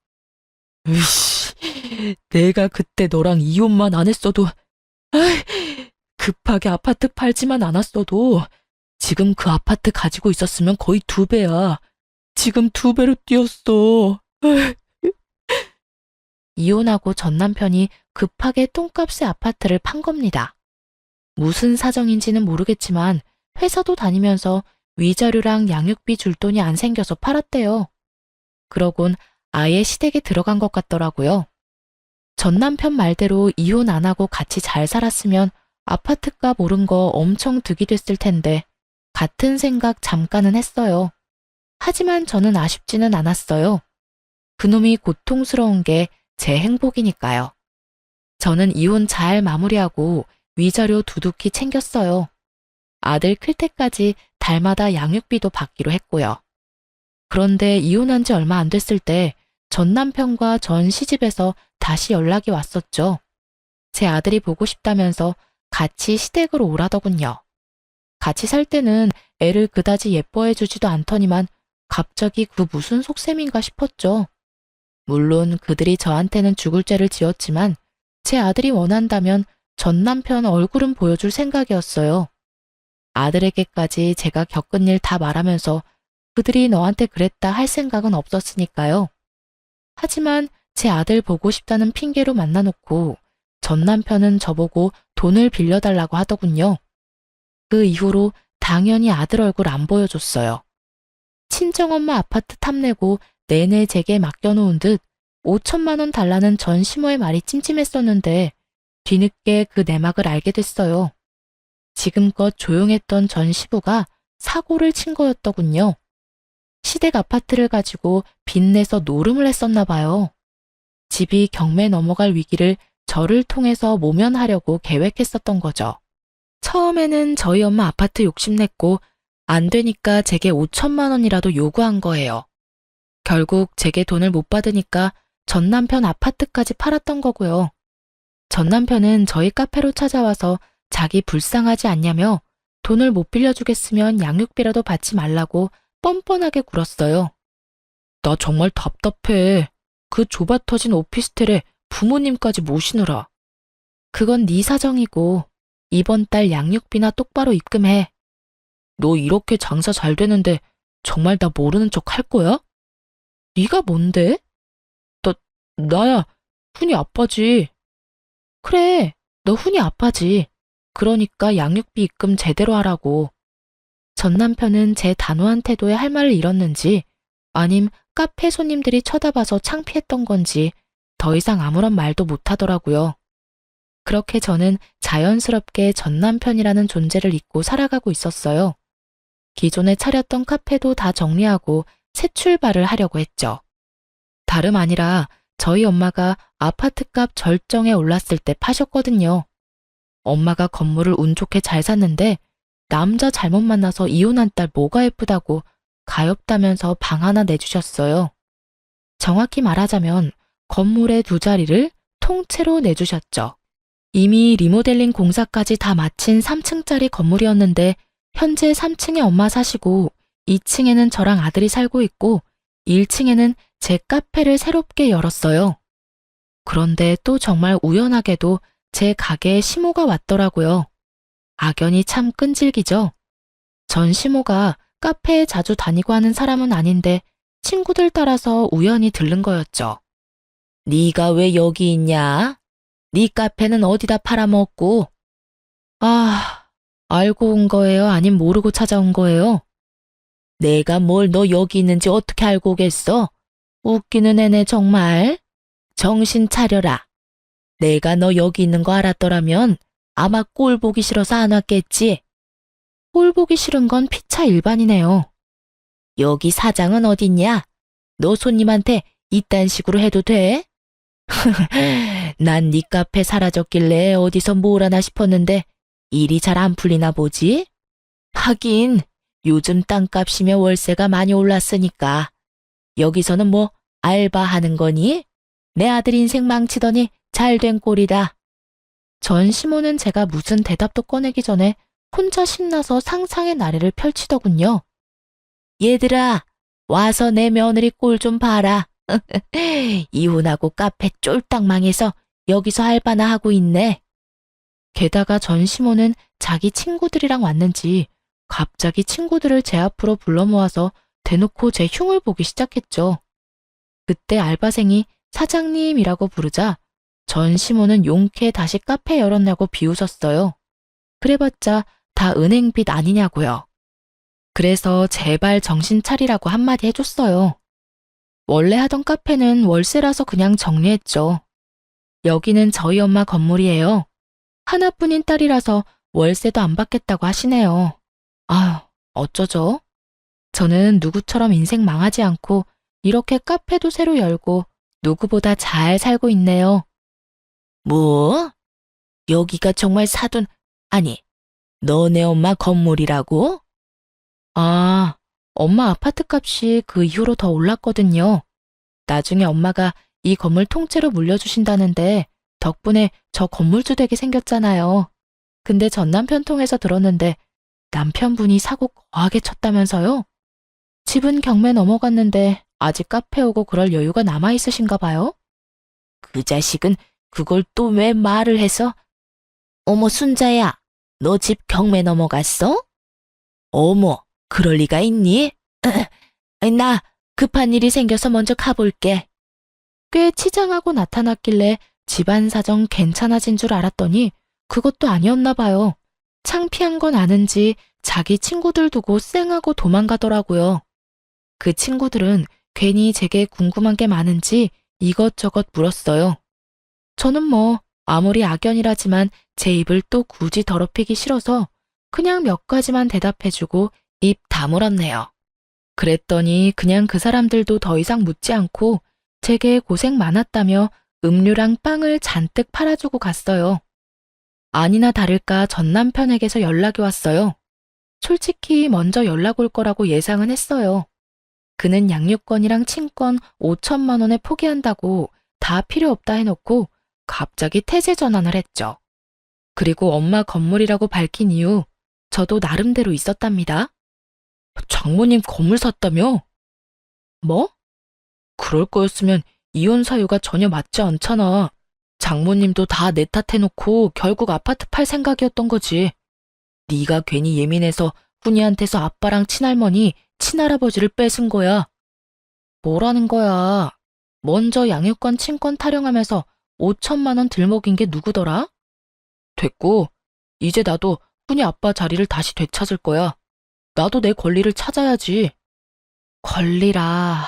으이씨, 내가 그때 너랑 이혼만 안 했어도, 급하게 아파트 팔지만 않았어도 지금 그 아파트 가지고 있었으면 거의 2배야. 지금 2배로 뛰었어. 이혼하고 전 남편이 급하게 똥값의 아파트를 판 겁니다. 무슨 사정인지는 모르겠지만 회사도 다니면서 위자료랑 양육비 줄 돈이 안 생겨서 팔았대요. 그러곤 아예 시댁에 들어간 것 같더라고요. 전 남편 말대로 이혼 안 하고 같이 잘 살았으면 아파트값 오른 거 엄청 득이 됐을 텐데 같은 생각 잠깐은 했어요. 하지만 저는 아쉽지는 않았어요. 그놈이 고통스러운 게 제 행복이니까요. 저는 이혼 잘 마무리하고 위자료 두둑히 챙겼어요. 아들 클 때까지 달마다 양육비도 받기로 했고요. 그런데 이혼한 지 얼마 안 됐을 때 전 남편과 전 시집에서 다시 연락이 왔었죠. 제 아들이 보고 싶다면서 같이 시댁으로 오라더군요. 같이 살 때는 애를 그다지 예뻐해 주지도 않더니만 갑자기 그 무슨 속셈인가 싶었죠. 물론 그들이 저한테는 죽을 죄를 지었지만 제 아들이 원한다면 전 남편 얼굴은 보여줄 생각이었어요. 아들에게까지 제가 겪은 일 다 말하면서 그들이 너한테 그랬다 할 생각은 없었으니까요. 하지만 제 아들 보고 싶다는 핑계로 만나놓고 전 남편은 저보고 돈을 빌려달라고 하더군요. 그 이후로 당연히 아들 얼굴 안 보여줬어요. 친정엄마 아파트 탐내고 내내 제게 맡겨놓은 듯 5천만 원 달라는 전 시모의 말이 찜찜했었는데 뒤늦게 그 내막을 알게 됐어요. 지금껏 조용했던 전 시부가 사고를 친 거였더군요. 시댁 아파트를 가지고 빚내서 노름을 했었나 봐요. 집이 경매 넘어갈 위기를 저를 통해서 모면하려고 계획했었던 거죠. 처음에는 저희 엄마 아파트 욕심냈고 안 되니까 제게 5천만 원이라도 요구한 거예요. 결국 제게 돈을 못 받으니까 전 남편 아파트까지 팔았던 거고요. 전 남편은 저희 카페로 찾아와서 자기 불쌍하지 않냐며 돈을 못 빌려주겠으면 양육비라도 받지 말라고 뻔뻔하게 굴었어요. 나 정말 답답해. 그 좁아터진 오피스텔에 부모님까지 모시느라. 그건 네 사정이고 이번 달 양육비나 똑바로 입금해. 너 이렇게 장사 잘 되는데 정말 나 모르는 척 할 거야? 네가 뭔데? 나야 훈이 아빠지. 그래, 너 훈이 아빠지. 그러니까 양육비 입금 제대로 하라고. 전 남편은 제 단호한 태도에 할 말을 잃었는지 아님 카페 손님들이 쳐다봐서 창피했던 건지 더 이상 아무런 말도 못하더라고요. 그렇게 저는 자연스럽게 전 남편이라는 존재를 잊고 살아가고 있었어요. 기존에 차렸던 카페도 다 정리하고 새 출발을 하려고 했죠. 다름 아니라 저희 엄마가 아파트값 절정에 올랐을 때 파셨거든요. 엄마가 건물을 운 좋게 잘 샀는데 남자 잘못 만나서 이혼한 딸 뭐가 예쁘다고 가엾다면서 방 하나 내주셨어요. 정확히 말하자면 건물의 2자리를 통째로 내주셨죠. 이미 리모델링 공사까지 다 마친 3층짜리 건물이었는데 현재 3층에 엄마 사시고 2층에는 저랑 아들이 살고 있고 1층에는 제 카페를 새롭게 열었어요. 그런데 또 정말 우연하게도 제 가게에 시모가 왔더라고요. 악연이 참 끈질기죠. 전 시모가 카페에 자주 다니고 하는 사람은 아닌데 친구들 따라서 우연히 들른 거였죠. 네가 왜 여기 있냐? 네 카페는 어디다 팔아먹고? 아, 알고 온 거예요? 아님 모르고 찾아온 거예요? 내가 뭘 너 여기 있는지 어떻게 알고 오겠어? 웃기는 애네 정말. 정신 차려라. 내가 너 여기 있는 거 알았더라면 아마 꼴 보기 싫어서 안 왔겠지. 꼴 보기 싫은 건 피차 일반이네요. 여기 사장은 어딨냐? 너 손님한테 이딴 식으로 해도 돼? 난 네 카페 사라졌길래 어디서 뭘 하나 싶었는데 일이 잘 안 풀리나 보지? 하긴 요즘 땅값이며 월세가 많이 올랐으니까 여기서는 뭐 알바하는 거니? 내 아들 인생 망치더니 잘된 꼴이다. 전 시모는 제가 무슨 대답도 꺼내기 전에 혼자 신나서 상상의 나래를 펼치더군요. 얘들아, 와서 내 며느리 꼴 좀 봐라. 이혼하고 카페 쫄딱 망해서 여기서 알바나 하고 있네. 게다가 전 시모는 자기 친구들이랑 왔는지 갑자기 친구들을 제 앞으로 불러 모아서 대놓고 제 흉을 보기 시작했죠. 그때 알바생이 사장님이라고 부르자 전 시모는 용케 다시 카페 열었냐고 비웃었어요. 그래봤자 다 은행빚 아니냐고요. 그래서 제발 정신 차리라고 한마디 해줬어요. 원래 하던 카페는 월세라서 그냥 정리했죠. 여기는 저희 엄마 건물이에요. 하나뿐인 딸이라서 월세도 안 받겠다고 하시네요. 아휴, 어쩌죠? 저는 누구처럼 인생 망하지 않고 이렇게 카페도 새로 열고 누구보다 잘 살고 있네요. 뭐? 여기가 정말 아니, 너네 엄마 건물이라고? 아, 엄마 아파트 값이 그 이후로 더 올랐거든요. 나중에 엄마가 이 건물 통째로 물려주신다는데 덕분에 저 건물주 되게 생겼잖아요. 근데 전 남편 통해서 들었는데 남편분이 사고 거하게 쳤다면서요? 집은 경매 넘어갔는데 아직 카페 오고 그럴 여유가 남아있으신가 봐요? 그 자식은 그걸 또 왜 말을 해서? 어머 순자야, 너 집 경매 넘어갔어? 어머, 그럴 리가 있니? 나 급한 일이 생겨서 먼저 가볼게. 꽤 치장하고 나타났길래 집안 사정 괜찮아진 줄 알았더니 그것도 아니었나 봐요. 창피한 건 아는지 자기 친구들 두고 쌩하고 도망가더라고요. 그 친구들은 괜히 제게 궁금한 게 많은지 이것저것 물었어요. 저는 뭐 아무리 악연이라지만 제 입을 또 굳이 더럽히기 싫어서 그냥 몇 가지만 대답해주고 입 다물었네요. 그랬더니 그냥 그 사람들도 더 이상 묻지 않고 제게 고생 많았다며 음료랑 빵을 잔뜩 팔아주고 갔어요. 아니나 다를까 전 남편에게서 연락이 왔어요. 솔직히 먼저 연락 올 거라고 예상은 했어요. 그는 양육권이랑 친권 5천만 원에 포기한다고 다 필요 없다 해놓고 갑자기 태세 전환을 했죠. 그리고 엄마 건물이라고 밝힌 이유 저도 나름대로 있었답니다. 장모님 건물 샀다며? 뭐? 그럴 거였으면 이혼 사유가 전혀 맞지 않잖아. 장모님도 다 내 탓해놓고 결국 아파트 팔 생각이었던 거지. 네가 괜히 예민해서 훈이한테서 아빠랑 친할머니, 친할아버지를 뺏은 거야. 뭐라는 거야? 먼저 양육권 친권 타령하면서 5천만 원 들먹인 게 누구더라? 됐고, 이제 나도 훈이 아빠 자리를 다시 되찾을 거야. 나도 내 권리를 찾아야지. 권리라.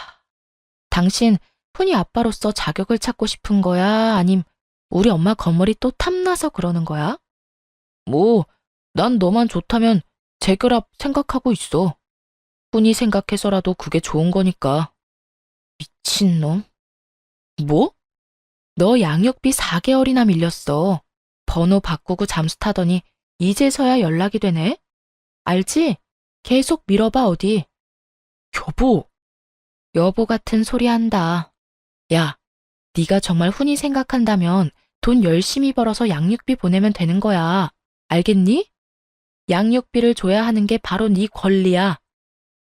당신 훈이 아빠로서 자격을 찾고 싶은 거야? 아님 우리 엄마 건물이 또 탐나서 그러는 거야? 뭐, 난 너만 좋다면 재결합 생각하고 있어. 훈이 생각해서라도 그게 좋은 거니까. 미친놈. 뭐? 너 양육비 4개월이나 밀렸어. 번호 바꾸고 잠수 타더니 이제서야 연락이 되네? 알지? 계속 밀어봐 어디. 여보. 여보 같은 소리 한다. 야, 네가 정말 훈이 생각한다면 돈 열심히 벌어서 양육비 보내면 되는 거야. 알겠니? 양육비를 줘야 하는 게 바로 네 권리야.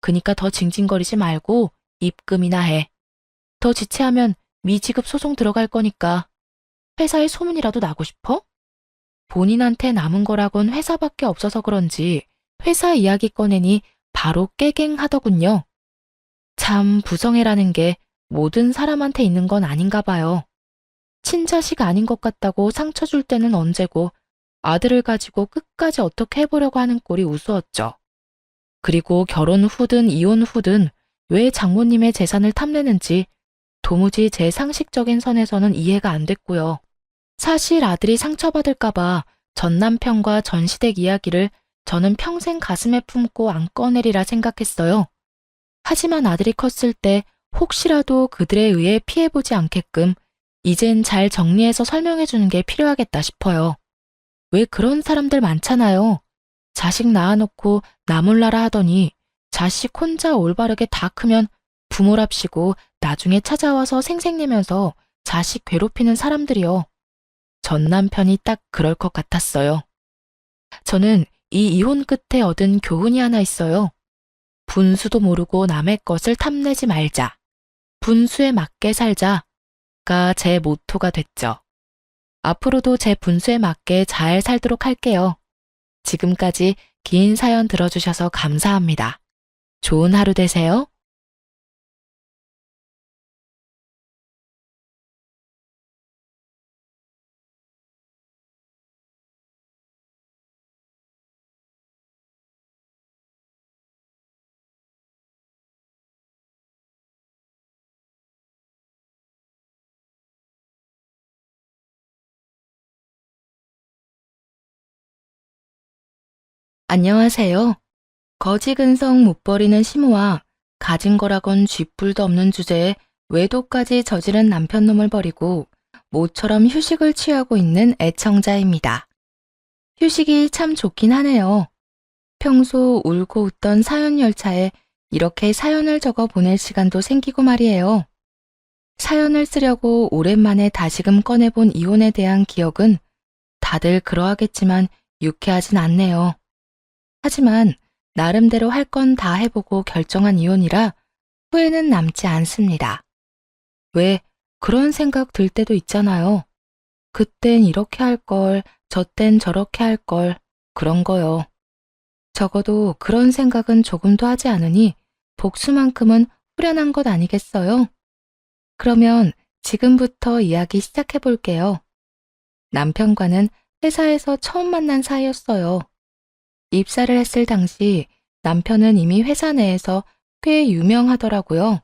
그니까 더 징징거리지 말고 입금이나 해. 더 지체하면 미지급 소송 들어갈 거니까. 회사에 소문이라도 나고 싶어? 본인한테 남은 거라곤 회사밖에 없어서 그런지 회사 이야기 꺼내니 바로 깨갱하더군요. 참 부성애라는 게 모든 사람한테 있는 건 아닌가 봐요. 친자식 아닌 것 같다고 상처 줄 때는 언제고 아들을 가지고 끝까지 어떻게 해보려고 하는 꼴이 우스웠죠. 그리고 결혼 후든 이혼 후든 왜 장모님의 재산을 탐내는지 도무지 제 상식적인 선에서는 이해가 안 됐고요. 사실 아들이 상처받을까봐 전 남편과 전 시댁 이야기를 저는 평생 가슴에 품고 안 꺼내리라 생각했어요. 하지만 아들이 컸을 때 혹시라도 그들에 의해 피해보지 않게끔 이젠 잘 정리해서 설명해주는 게 필요하겠다 싶어요. 왜 그런 사람들 많잖아요. 자식 낳아놓고 나 몰라라 하더니 자식 혼자 올바르게 다 크면 부모랍시고 나중에 찾아와서 생색내면서 자식 괴롭히는 사람들이요. 전 남편이 딱 그럴 것 같았어요. 저는 이 이혼 끝에 얻은 교훈이 하나 있어요. 분수도 모르고 남의 것을 탐내지 말자. 분수에 맞게 살자가 제 모토가 됐죠. 앞으로도 제 분수에 맞게 잘 살도록 할게요. 지금까지 긴 사연 들어주셔서 감사합니다. 좋은 하루 되세요. 안녕하세요. 거지근성 못 버리는 시모와 가진 거라곤 쥐뿔도 없는 주제에 외도까지 저지른 남편놈을 버리고 모처럼 휴식을 취하고 있는 애청자입니다. 휴식이 참 좋긴 하네요. 평소 울고 웃던 사연 열차에 이렇게 사연을 적어 보낼 시간도 생기고 말이에요. 사연을 쓰려고 오랜만에 다시금 꺼내본 이혼에 대한 기억은 다들 그러하겠지만 유쾌하진 않네요. 하지만 나름대로 할 건 다 해보고 결정한 이혼이라 후회는 남지 않습니다. 왜 그런 생각 들 때도 있잖아요. 그땐 이렇게 할 걸, 저땐 저렇게 할 걸, 그런 거요. 적어도 그런 생각은 조금도 하지 않으니 복수만큼은 후련한 것 아니겠어요? 그러면 지금부터 이야기 시작해 볼게요. 남편과는 회사에서 처음 만난 사이였어요. 입사를 했을 당시 남편은 이미 회사 내에서 꽤 유명하더라고요.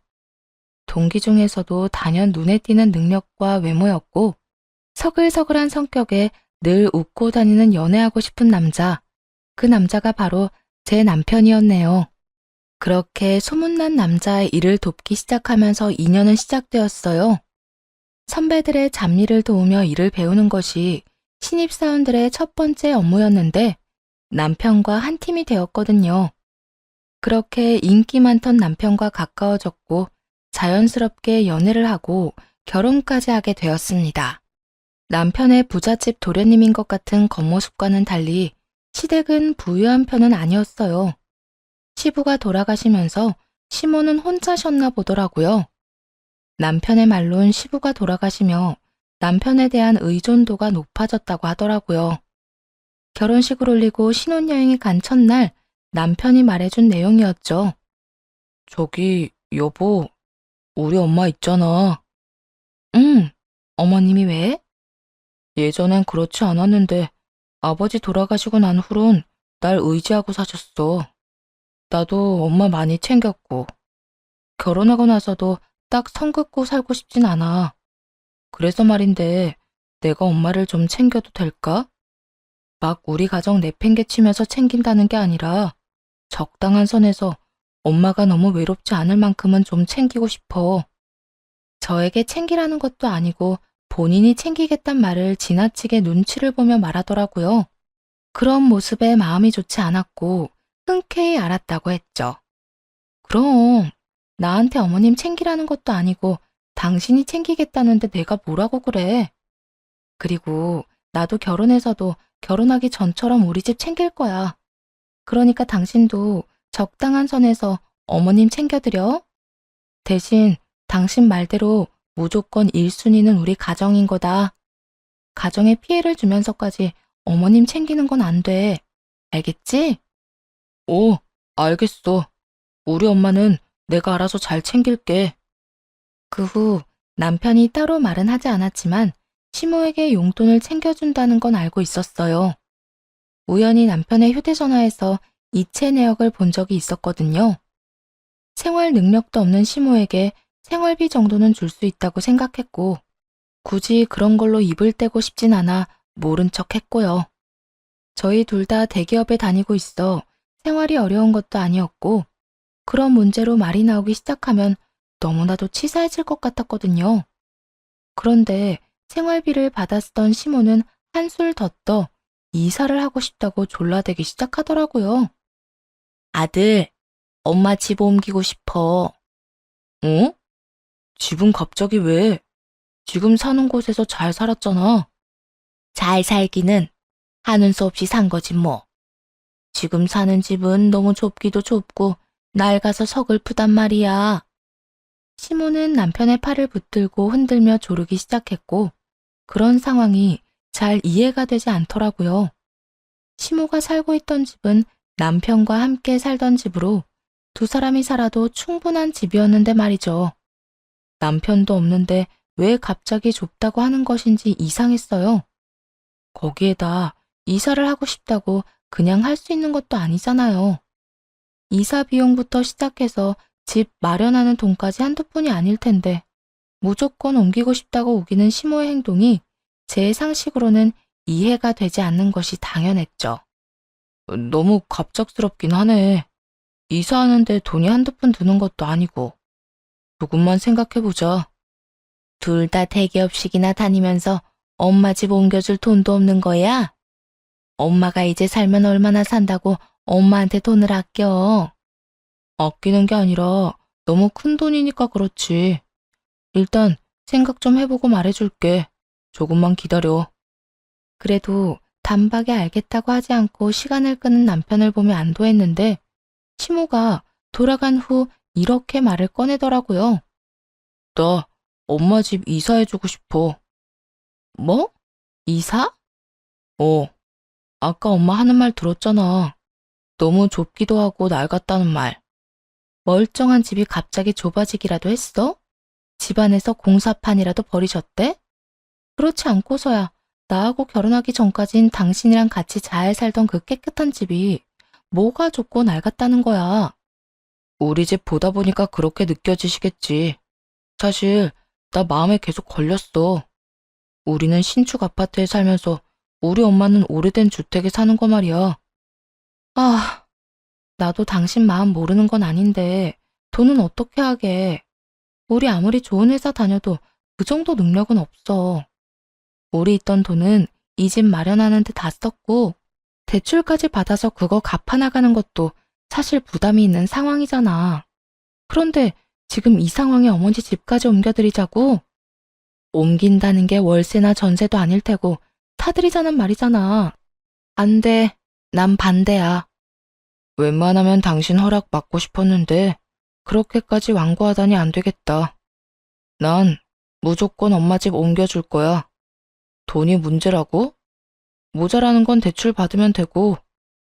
동기 중에서도 단연 눈에 띄는 능력과 외모였고 서글서글한 성격에 늘 웃고 다니는 연애하고 싶은 남자, 그 남자가 바로 제 남편이었네요. 그렇게 소문난 남자의 일을 돕기 시작하면서 인연은 시작되었어요. 선배들의 잡일을 도우며 일을 배우는 것이 신입사원들의 첫 번째 업무였는데 남편과 한 팀이 되었거든요. 그렇게 인기 많던 남편과 가까워졌고 자연스럽게 연애를 하고 결혼까지 하게 되었습니다. 남편의 부잣집 도련님인 것 같은 겉모습과는 달리 시댁은 부유한 편은 아니었어요. 시부가 돌아가시면서 시모는 혼자 쉬었나 보더라고요. 남편의 말론 시부가 돌아가시며 남편에 대한 의존도가 높아졌다고 하더라고요. 결혼식을 올리고 신혼여행이 간 첫날 남편이 말해준 내용이었죠. 저기, 여보, 우리 엄마 있잖아. 응, 어머님이 왜? 예전엔 그렇지 않았는데 아버지 돌아가시고 난 후론 날 의지하고 사셨어. 나도 엄마 많이 챙겼고 결혼하고 나서도 딱 선 긋고 살고 싶진 않아. 그래서 말인데 내가 엄마를 좀 챙겨도 될까? 막 우리 가정 내팽개치면서 챙긴다는 게 아니라 적당한 선에서 엄마가 너무 외롭지 않을 만큼은 좀 챙기고 싶어. 저에게 챙기라는 것도 아니고 본인이 챙기겠단 말을 지나치게 눈치를 보며 말하더라고요. 그런 모습에 마음이 좋지 않았고 흔쾌히 알았다고 했죠. 그럼 나한테 어머님 챙기라는 것도 아니고 당신이 챙기겠다는데 내가 뭐라고 그래. 그리고 나도 결혼해서도 결혼하기 전처럼 우리 집 챙길 거야. 그러니까 당신도 적당한 선에서 어머님 챙겨드려. 대신 당신 말대로 무조건 1순위는 우리 가정인 거다. 가정에 피해를 주면서까지 어머님 챙기는 건 안 돼. 알겠지? 오, 알겠어. 우리 엄마는 내가 알아서 잘 챙길게. 그 후 남편이 따로 말은 하지 않았지만 시모에게 용돈을 챙겨준다는 건 알고 있었어요. 우연히 남편의 휴대전화에서 이체 내역을 본 적이 있었거든요. 생활 능력도 없는 시모에게 생활비 정도는 줄 수 있다고 생각했고 굳이 그런 걸로 입을 떼고 싶진 않아 모른 척 했고요. 저희 둘 다 대기업에 다니고 있어 생활이 어려운 것도 아니었고 그런 문제로 말이 나오기 시작하면 너무나도 치사해질 것 같았거든요. 그런데 생활비를 받아 쓰던 시모는 한술 더 떠 이사를 하고 싶다고 졸라대기 시작하더라고요. 아들, 엄마 집 옮기고 싶어. 어? 집은 갑자기 왜? 지금 사는 곳에서 잘 살았잖아. 잘 살기는 하는 수 없이 산 거지 뭐. 지금 사는 집은 너무 좁기도 좁고 낡아서 서글프단 말이야. 시모는 남편의 팔을 붙들고 흔들며 조르기 시작했고 그런 상황이 잘 이해가 되지 않더라고요. 시모가 살고 있던 집은 남편과 함께 살던 집으로 두 사람이 살아도 충분한 집이었는데 말이죠. 남편도 없는데 왜 갑자기 좁다고 하는 것인지 이상했어요. 거기에다 이사를 하고 싶다고 그냥 할 수 있는 것도 아니잖아요. 이사 비용부터 시작해서 집 마련하는 돈까지 한두 푼이 아닐 텐데 무조건 옮기고 싶다고 우기는 시모의 행동이 제 상식으로는 이해가 되지 않는 것이 당연했죠. 너무 갑작스럽긴 하네. 이사하는데 돈이 한두 푼 드는 것도 아니고. 조금만 생각해보자. 둘 다 대기업식이나 다니면서 엄마 집 옮겨줄 돈도 없는 거야? 엄마가 이제 살면 얼마나 산다고 엄마한테 돈을 아껴. 아끼는 게 아니라 너무 큰 돈이니까 그렇지. 일단 생각 좀 해보고 말해줄게. 조금만 기다려. 그래도 단박에 알겠다고 하지 않고 시간을 끄는 남편을 보며 안도했는데 시모가 돌아간 후 이렇게 말을 꺼내더라고요. 나 엄마 집 이사해주고 싶어. 뭐? 이사? 아까 엄마 하는 말 들었잖아. 너무 좁기도 하고 낡았다는 말. 멀쩡한 집이 갑자기 좁아지기라도 했어? 집안에서 공사판이라도 버리셨대? 그렇지 않고서야 나하고 결혼하기 전까진 당신이랑 같이 잘 살던 그 깨끗한 집이 뭐가 좁고 낡았다는 거야. 우리 집 보다 보니까 그렇게 느껴지시겠지. 사실 나 마음에 계속 걸렸어. 우리는 신축 아파트에 살면서 우리 엄마는 오래된 주택에 사는 거 말이야. 아, 나도 당신 마음 모르는 건 아닌데 돈은 어떻게 하게. 우리 아무리 좋은 회사 다녀도 그 정도 능력은 없어. 우리 있던 돈은 이 집 마련하는 데 다 썼고 대출까지 받아서 그거 갚아나가는 것도 사실 부담이 있는 상황이잖아. 그런데 지금 이 상황에 어머니 집까지 옮겨드리자고? 옮긴다는 게 월세나 전세도 아닐 테고 타들이자는 말이잖아. 안 돼. 난 반대야. 웬만하면 당신 허락 받고 싶었는데 그렇게까지 완고하다니 안 되겠다. 난 무조건 엄마 집 옮겨줄 거야. 돈이 문제라고? 모자라는 건 대출 받으면 되고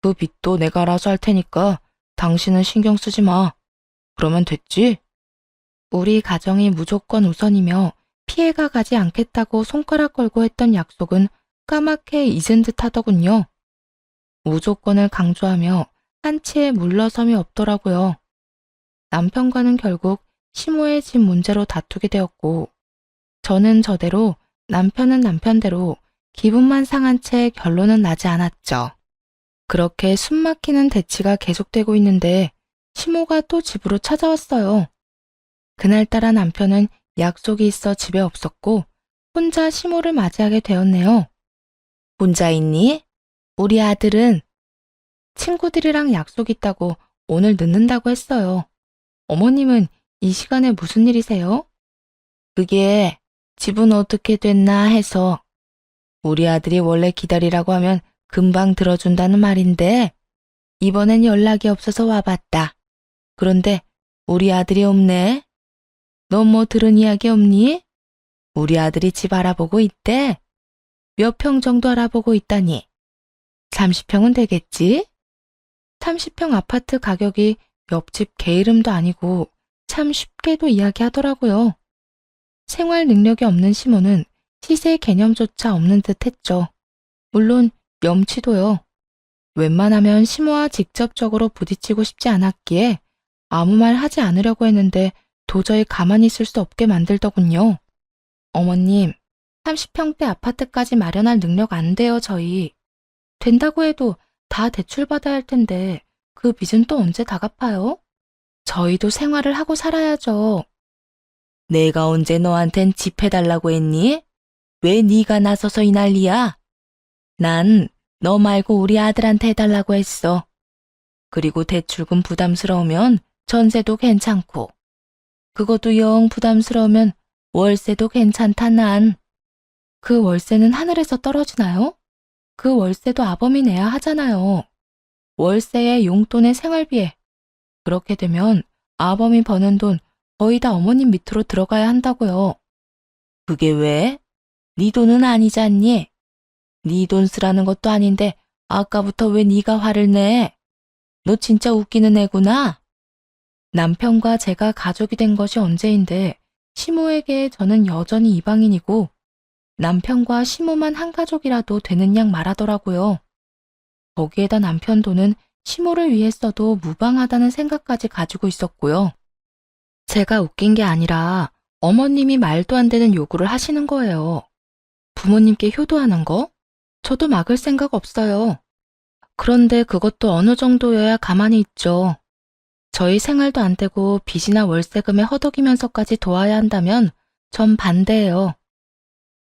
그 빚도 내가 알아서 할 테니까 당신은 신경 쓰지 마. 그러면 됐지? 우리 가정이 무조건 우선이며 피해가 가지 않겠다고 손가락 걸고 했던 약속은 까맣게 잊은 듯 하더군요. 무조건을 강조하며 한치의 물러섬이 없더라고요. 남편과는 결국 시모의 집 문제로 다투게 되었고, 저는 저대로 남편은 남편대로 기분만 상한 채 결론은 나지 않았죠. 그렇게 숨막히는 대치가 계속되고 있는데 시모가 또 집으로 찾아왔어요. 그날따라 남편은 약속이 있어 집에 없었고 혼자 시모를 맞이하게 되었네요. 혼자 있니? 우리 아들은 친구들이랑 약속 있다고 오늘 늦는다고 했어요. 어머님은 이 시간에 무슨 일이세요? 그게 집은 어떻게 됐나 해서 우리 아들이 원래 기다리라고 하면 금방 들어준다는 말인데 이번엔 연락이 없어서 와봤다. 그런데 우리 아들이 없네. 너 뭐 들은 이야기 없니? 우리 아들이 집 알아보고 있대. 몇 평 정도 알아보고 있다니. 30평은 되겠지? 30평 아파트 가격이 옆집 개 이름도 아니고 참 쉽게도 이야기하더라고요. 생활 능력이 없는 시모는 시세 개념조차 없는 듯 했죠. 물론 염치도요. 웬만하면 시모와 직접적으로 부딪히고 싶지 않았기에 아무 말 하지 않으려고 했는데 도저히 가만히 있을 수 없게 만들더군요. 어머님, 30평대 아파트까지 마련할 능력 안 돼요, 저희. 된다고 해도 다 대출받아야 할 텐데 그 빚은 또 언제 다 갚아요? 저희도 생활을 하고 살아야죠. 내가 언제 너한텐 집 해달라고 했니? 왜 네가 나서서 이 난리야? 난 너 말고 우리 아들한테 해달라고 했어. 그리고 대출금 부담스러우면 전세도 괜찮고 그것도 영 부담스러우면 월세도 괜찮다 난. 그 월세는 하늘에서 떨어지나요? 그 월세도 아범이 내야 하잖아요. 월세에 용돈에 생활비에. 그렇게 되면 아범이 버는 돈 거의 다 어머님 밑으로 들어가야 한다고요. 그게 왜? 네 돈은 아니잖니? 네 돈 쓰라는 것도 아닌데 아까부터 왜 네가 화를 내? 너 진짜 웃기는 애구나. 남편과 제가 가족이 된 것이 언제인데 시모에게 저는 여전히 이방인이고 남편과 시모만 한 가족이라도 되는 양 말하더라고요. 거기에다 남편 돈은 시모를 위해 써도 무방하다는 생각까지 가지고 있었고요. 제가 웃긴 게 아니라 어머님이 말도 안 되는 요구를 하시는 거예요. 부모님께 효도하는 거? 저도 막을 생각 없어요. 그런데 그것도 어느 정도여야 가만히 있죠. 저희 생활도 안 되고 빚이나 월세금에 허덕이면서까지 도와야 한다면 전 반대예요.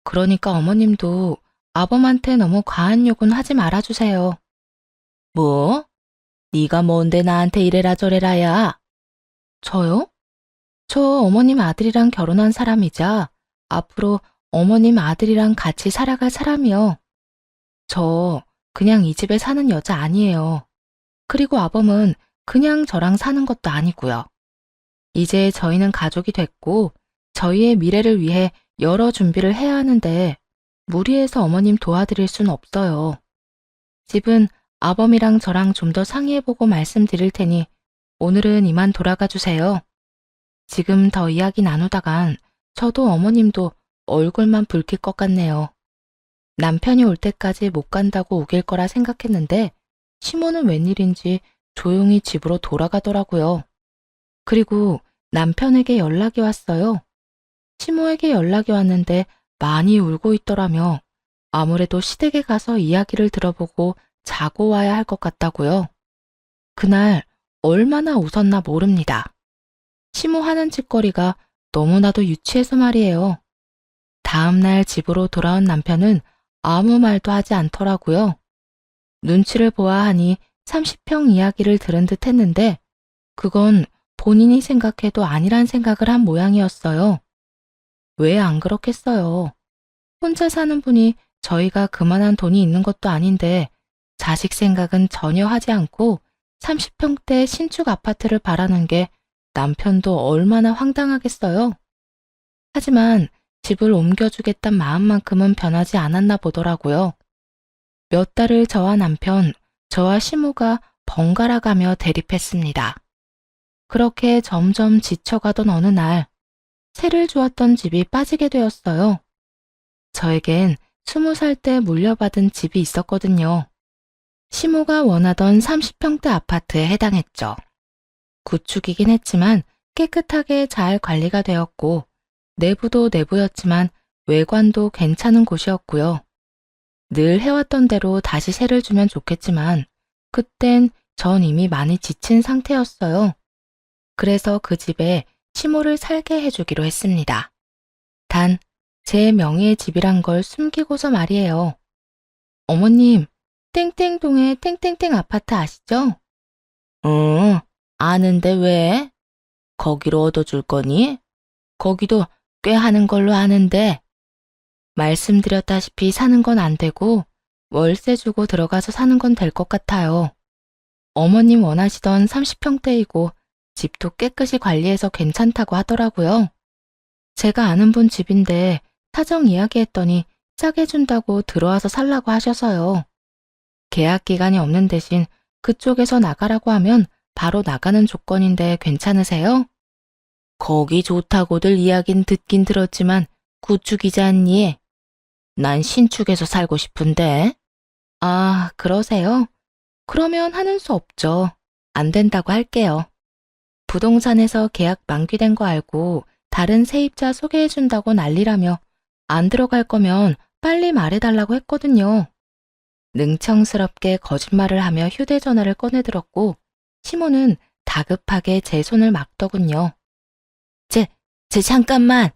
그러니까 어머님도 아범한테 너무 과한 요구는 하지 말아주세요. 뭐? 네가 뭔데 나한테 이래라 저래라야? 저요? 저 어머님 아들이랑 결혼한 사람이자 앞으로 어머님 아들이랑 같이 살아갈 사람이요. 저 그냥 이 집에 사는 여자 아니에요. 그리고 아범은 그냥 저랑 사는 것도 아니고요. 이제 저희는 가족이 됐고 저희의 미래를 위해 여러 준비를 해야 하는데 무리해서 어머님 도와드릴 순 없어요. 집은 아범이랑 저랑 좀 더 상의해보고 말씀드릴 테니 오늘은 이만 돌아가 주세요. 지금 더 이야기 나누다간 저도 어머님도 얼굴만 붉힐 것 같네요. 남편이 올 때까지 못 간다고 우길 거라 생각했는데 시모는 웬일인지 조용히 집으로 돌아가더라고요. 그리고 남편에게 연락이 왔어요. 시모에게 연락이 왔는데 많이 울고 있더라며 아무래도 시댁에 가서 이야기를 들어보고 자고 와야 할 것 같다고요. 그날 얼마나 웃었나 모릅니다. 시모 하는 짓거리가 너무나도 유치해서 말이에요. 다음날 집으로 돌아온 남편은 아무 말도 하지 않더라고요. 눈치를 보아하니 30평 이야기를 들은 듯 했는데 그건 본인이 생각해도 아니란 생각을 한 모양이었어요. 왜 안 그렇겠어요. 혼자 사는 분이 저희가 그만한 돈이 있는 것도 아닌데 자식 생각은 전혀 하지 않고 30평대 신축 아파트를 바라는 게 남편도 얼마나 황당하겠어요. 하지만 집을 옮겨주겠단 마음만큼은 변하지 않았나 보더라고요. 몇 달을 저와 남편, 저와 시모가 번갈아 가며 대립했습니다. 그렇게 점점 지쳐가던 어느 날, 세를 주었던 집이 빠지게 되었어요. 저에겐 20살 때 물려받은 집이 있었거든요. 시모가 원하던 30평대 아파트에 해당했죠. 구축이긴 했지만 깨끗하게 잘 관리가 되었고, 내부도 내부였지만 외관도 괜찮은 곳이었고요. 늘 해왔던 대로 다시 세를 주면 좋겠지만, 그땐 전 이미 많이 지친 상태였어요. 그래서 그 집에 시모를 살게 해주기로 했습니다. 단, 제 명의의 집이란 걸 숨기고서 말이에요. 어머님, 땡땡동의 땡땡땡 아파트 아시죠? 응, 아는데 왜? 거기로 얻어줄 거니? 거기도 꽤 하는 걸로 아는데. 말씀드렸다시피 사는 건 안 되고 월세 주고 들어가서 사는 건 될 것 같아요. 어머님 원하시던 30평대이고 집도 깨끗이 관리해서 괜찮다고 하더라고요. 제가 아는 분 집인데 사정 이야기했더니 싸게 준다고 들어와서 살라고 하셔서요. 계약 기간이 없는 대신 그쪽에서 나가라고 하면 바로 나가는 조건인데 괜찮으세요? 거기 좋다고들 이야긴 듣긴 들었지만 구축이지 않니? 난 신축에서 살고 싶은데. 아, 그러세요? 그러면 하는 수 없죠. 안 된다고 할게요. 부동산에서 계약 만기된 거 알고 다른 세입자 소개해준다고 난리라며 안 들어갈 거면 빨리 말해달라고 했거든요. 능청스럽게 거짓말을 하며 휴대전화를 꺼내들었고 시모는 다급하게 제 손을 막더군요. 잠깐만.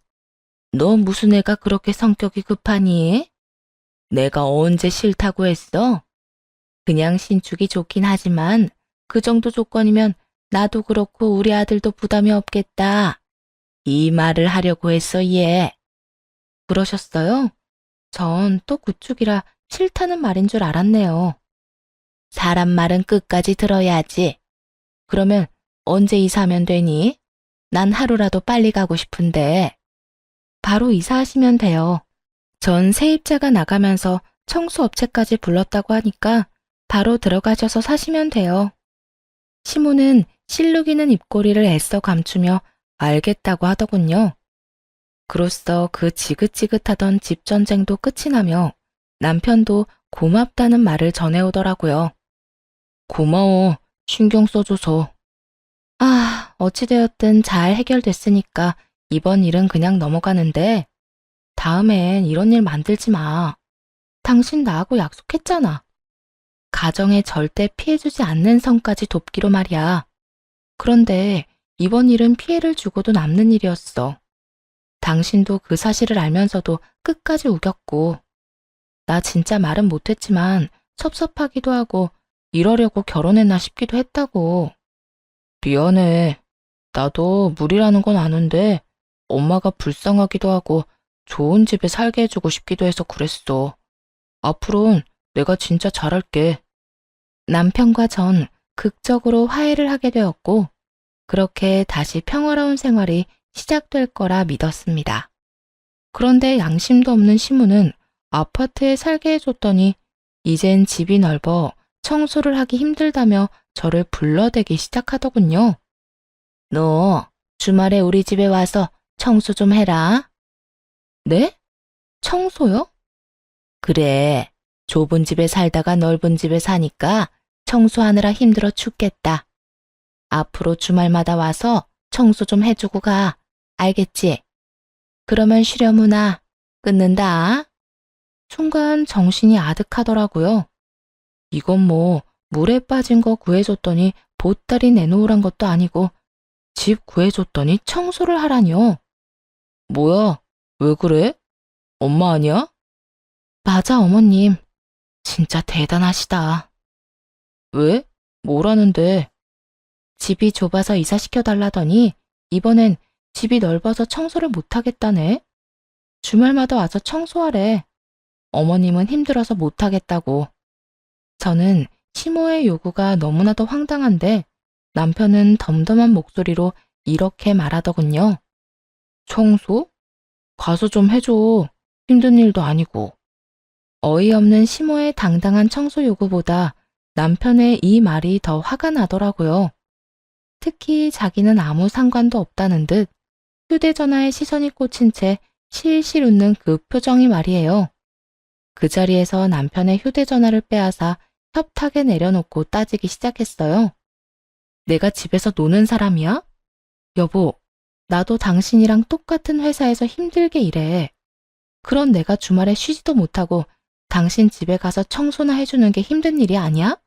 너 무슨 애가 그렇게 성격이 급하니? 내가 언제 싫다고 했어? 그냥 신축이 좋긴 하지만 그 정도 조건이면 나도 그렇고 우리 아들도 부담이 없겠다. 이 말을 하려고 했어, 얘. 그러셨어요? 전 또 구축이라 싫다는 말인 줄 알았네요. 사람 말은 끝까지 들어야지. 그러면 언제 이사하면 되니? 난 하루라도 빨리 가고 싶은데. 바로 이사하시면 돼요. 전 세입자가 나가면서 청소업체까지 불렀다고 하니까 바로 들어가셔서 사시면 돼요. 시모는 실룩이는 입꼬리를 애써 감추며 알겠다고 하더군요. 그로써 그 지긋지긋하던 집전쟁도 끝이 나며 남편도 고맙다는 말을 전해오더라고요. 고마워, 신경 써줘서. 아, 어찌되었든 잘 해결됐으니까 이번 일은 그냥 넘어가는데 다음엔 이런 일 만들지 마. 당신 나하고 약속했잖아. 가정에 절대 피해주지 않는 선까지 돕기로 말이야. 그런데 이번 일은 피해를 주고도 남는 일이었어. 당신도 그 사실을 알면서도 끝까지 우겼고 나 진짜 말은 못했지만 섭섭하기도 하고 이러려고 결혼했나 싶기도 했다고. 미안해. 나도 무리라는 건 아는데 엄마가 불쌍하기도 하고 좋은 집에 살게 해주고 싶기도 해서 그랬어. 앞으로는 내가 진짜 잘할게. 남편과 전 극적으로 화해를 하게 되었고 그렇게 다시 평화로운 생활이 시작될 거라 믿었습니다. 그런데 양심도 없는 시무는 아파트에 살게 해줬더니 이젠 집이 넓어 청소를 하기 힘들다며 저를 불러대기 시작하더군요. 너 주말에 우리 집에 와서 청소 좀 해라. 네? 청소요? 그래. 좁은 집에 살다가 넓은 집에 사니까 청소하느라 힘들어 죽겠다. 앞으로 주말마다 와서 청소 좀 해주고 가. 알겠지? 그러면 쉬려무나. 끊는다. 순간 정신이 아득하더라고요. 이건 뭐 물에 빠진 거 구해줬더니 보따리 내놓으란 것도 아니고 집 구해줬더니 청소를 하라뇨. 뭐야? 왜 그래? 엄마 아니야? 맞아, 어머님. 진짜 대단하시다. 왜? 뭐라는데? 집이 좁아서 이사시켜달라더니 이번엔 집이 넓어서 청소를 못하겠다네. 주말마다 와서 청소하래. 어머님은 힘들어서 못하겠다고. 저는 시모의 요구가 너무나도 황당한데 남편은 덤덤한 목소리로 이렇게 말하더군요. 청소? 가서 좀 해줘. 힘든 일도 아니고. 어이없는 시모의 당당한 청소 요구보다 남편의 이 말이 더 화가 나더라고요. 특히 자기는 아무 상관도 없다는 듯 휴대전화에 시선이 꽂힌 채 실실 웃는 그 표정이 말이에요. 그 자리에서 남편의 휴대전화를 빼앗아 협탁에 내려놓고 따지기 시작했어요. 내가 집에서 노는 사람이야? 여보, 나도 당신이랑 똑같은 회사에서 힘들게 일해. 그런 내가 주말에 쉬지도 못하고 당신 집에 가서 청소나 해주는 게 힘든 일이 아니야?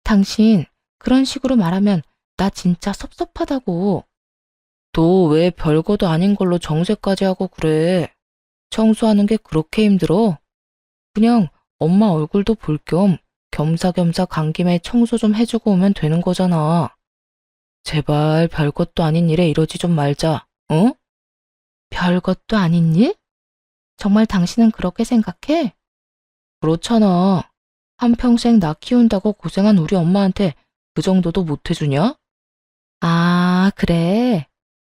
당신, 그런 식으로 말하면 나 진짜 섭섭하다고. 너 왜 별거도 아닌 걸로 정색까지 하고 그래? 청소하는 게 그렇게 힘들어? 그냥 엄마 얼굴도 볼 겸 겸사겸사 간 김에 청소 좀 해주고 오면 되는 거잖아. 제발 별것도 아닌 일에 이러지 좀 말자, 어? 별것도 아닌 일? 정말 당신은 그렇게 생각해? 그렇잖아. 한평생 나 키운다고 고생한 우리 엄마한테 그 정도도 못 해주냐? 아, 그래.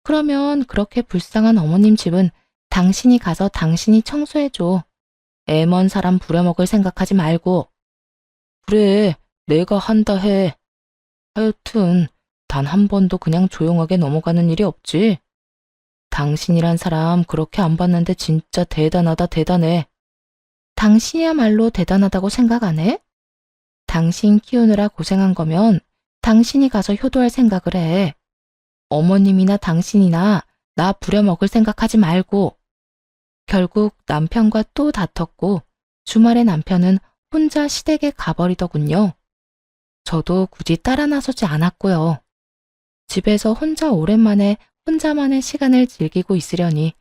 그러면 그렇게 불쌍한 어머님 집은 당신이 가서 당신이 청소해줘. 애 먼 사람 부려먹을 생각하지 말고. 그래, 내가 한다 해. 하여튼 단 한 번도 그냥 조용하게 넘어가는 일이 없지. 당신이란 사람 그렇게 안 봤는데 진짜 대단하다 대단해. 당신이야말로 대단하다고 생각 안 해? 당신 키우느라 고생한 거면 당신이 가서 효도할 생각을 해. 어머님이나 당신이나 나 부려먹을 생각하지 말고. 결국 남편과 또 다퉜고 주말에 남편은 혼자 시댁에 가버리더군요. 저도 굳이 따라 나서지 않았고요. 집에서 혼자 오랜만에 혼자만의 시간을 즐기고 있으려니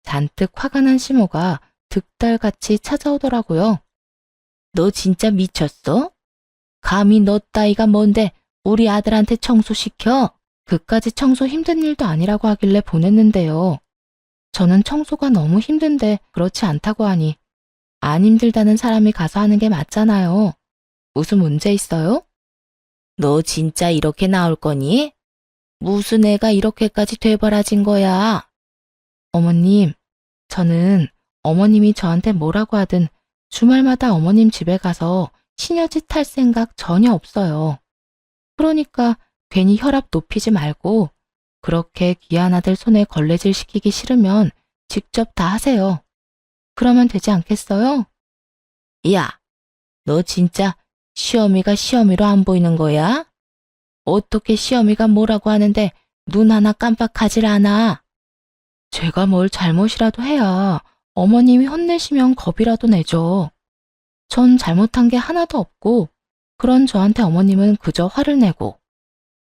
잔뜩 화가 난 시모가 득달같이 찾아오더라고요. 너 진짜 미쳤어? 감히 너 따위가 뭔데 우리 아들한테 청소시켜? 그까지 청소 힘든 일도 아니라고 하길래 보냈는데요. 저는 청소가 너무 힘든데 그렇지 않다고 하니 안 힘들다는 사람이 가서 하는 게 맞잖아요. 무슨 문제 있어요? 너 진짜 이렇게 나올 거니? 무슨 애가 이렇게까지 되바라진 거야? 어머님, 저는 어머님이 저한테 뭐라고 하든 주말마다 어머님 집에 가서 시녀짓 할 생각 전혀 없어요. 그러니까 괜히 혈압 높이지 말고 그렇게 귀한 아들 손에 걸레질 시키기 싫으면 직접 다 하세요. 그러면 되지 않겠어요? 야, 너 진짜 시어미가 시어미로 안 보이는 거야? 어떻게 시어미가 뭐라고 하는데 눈 하나 깜빡하질 않아? 제가 뭘 잘못이라도 해야 어머님이 혼내시면 겁이라도 내죠. 전 잘못한 게 하나도 없고 그런 저한테 어머님은 그저 화를 내고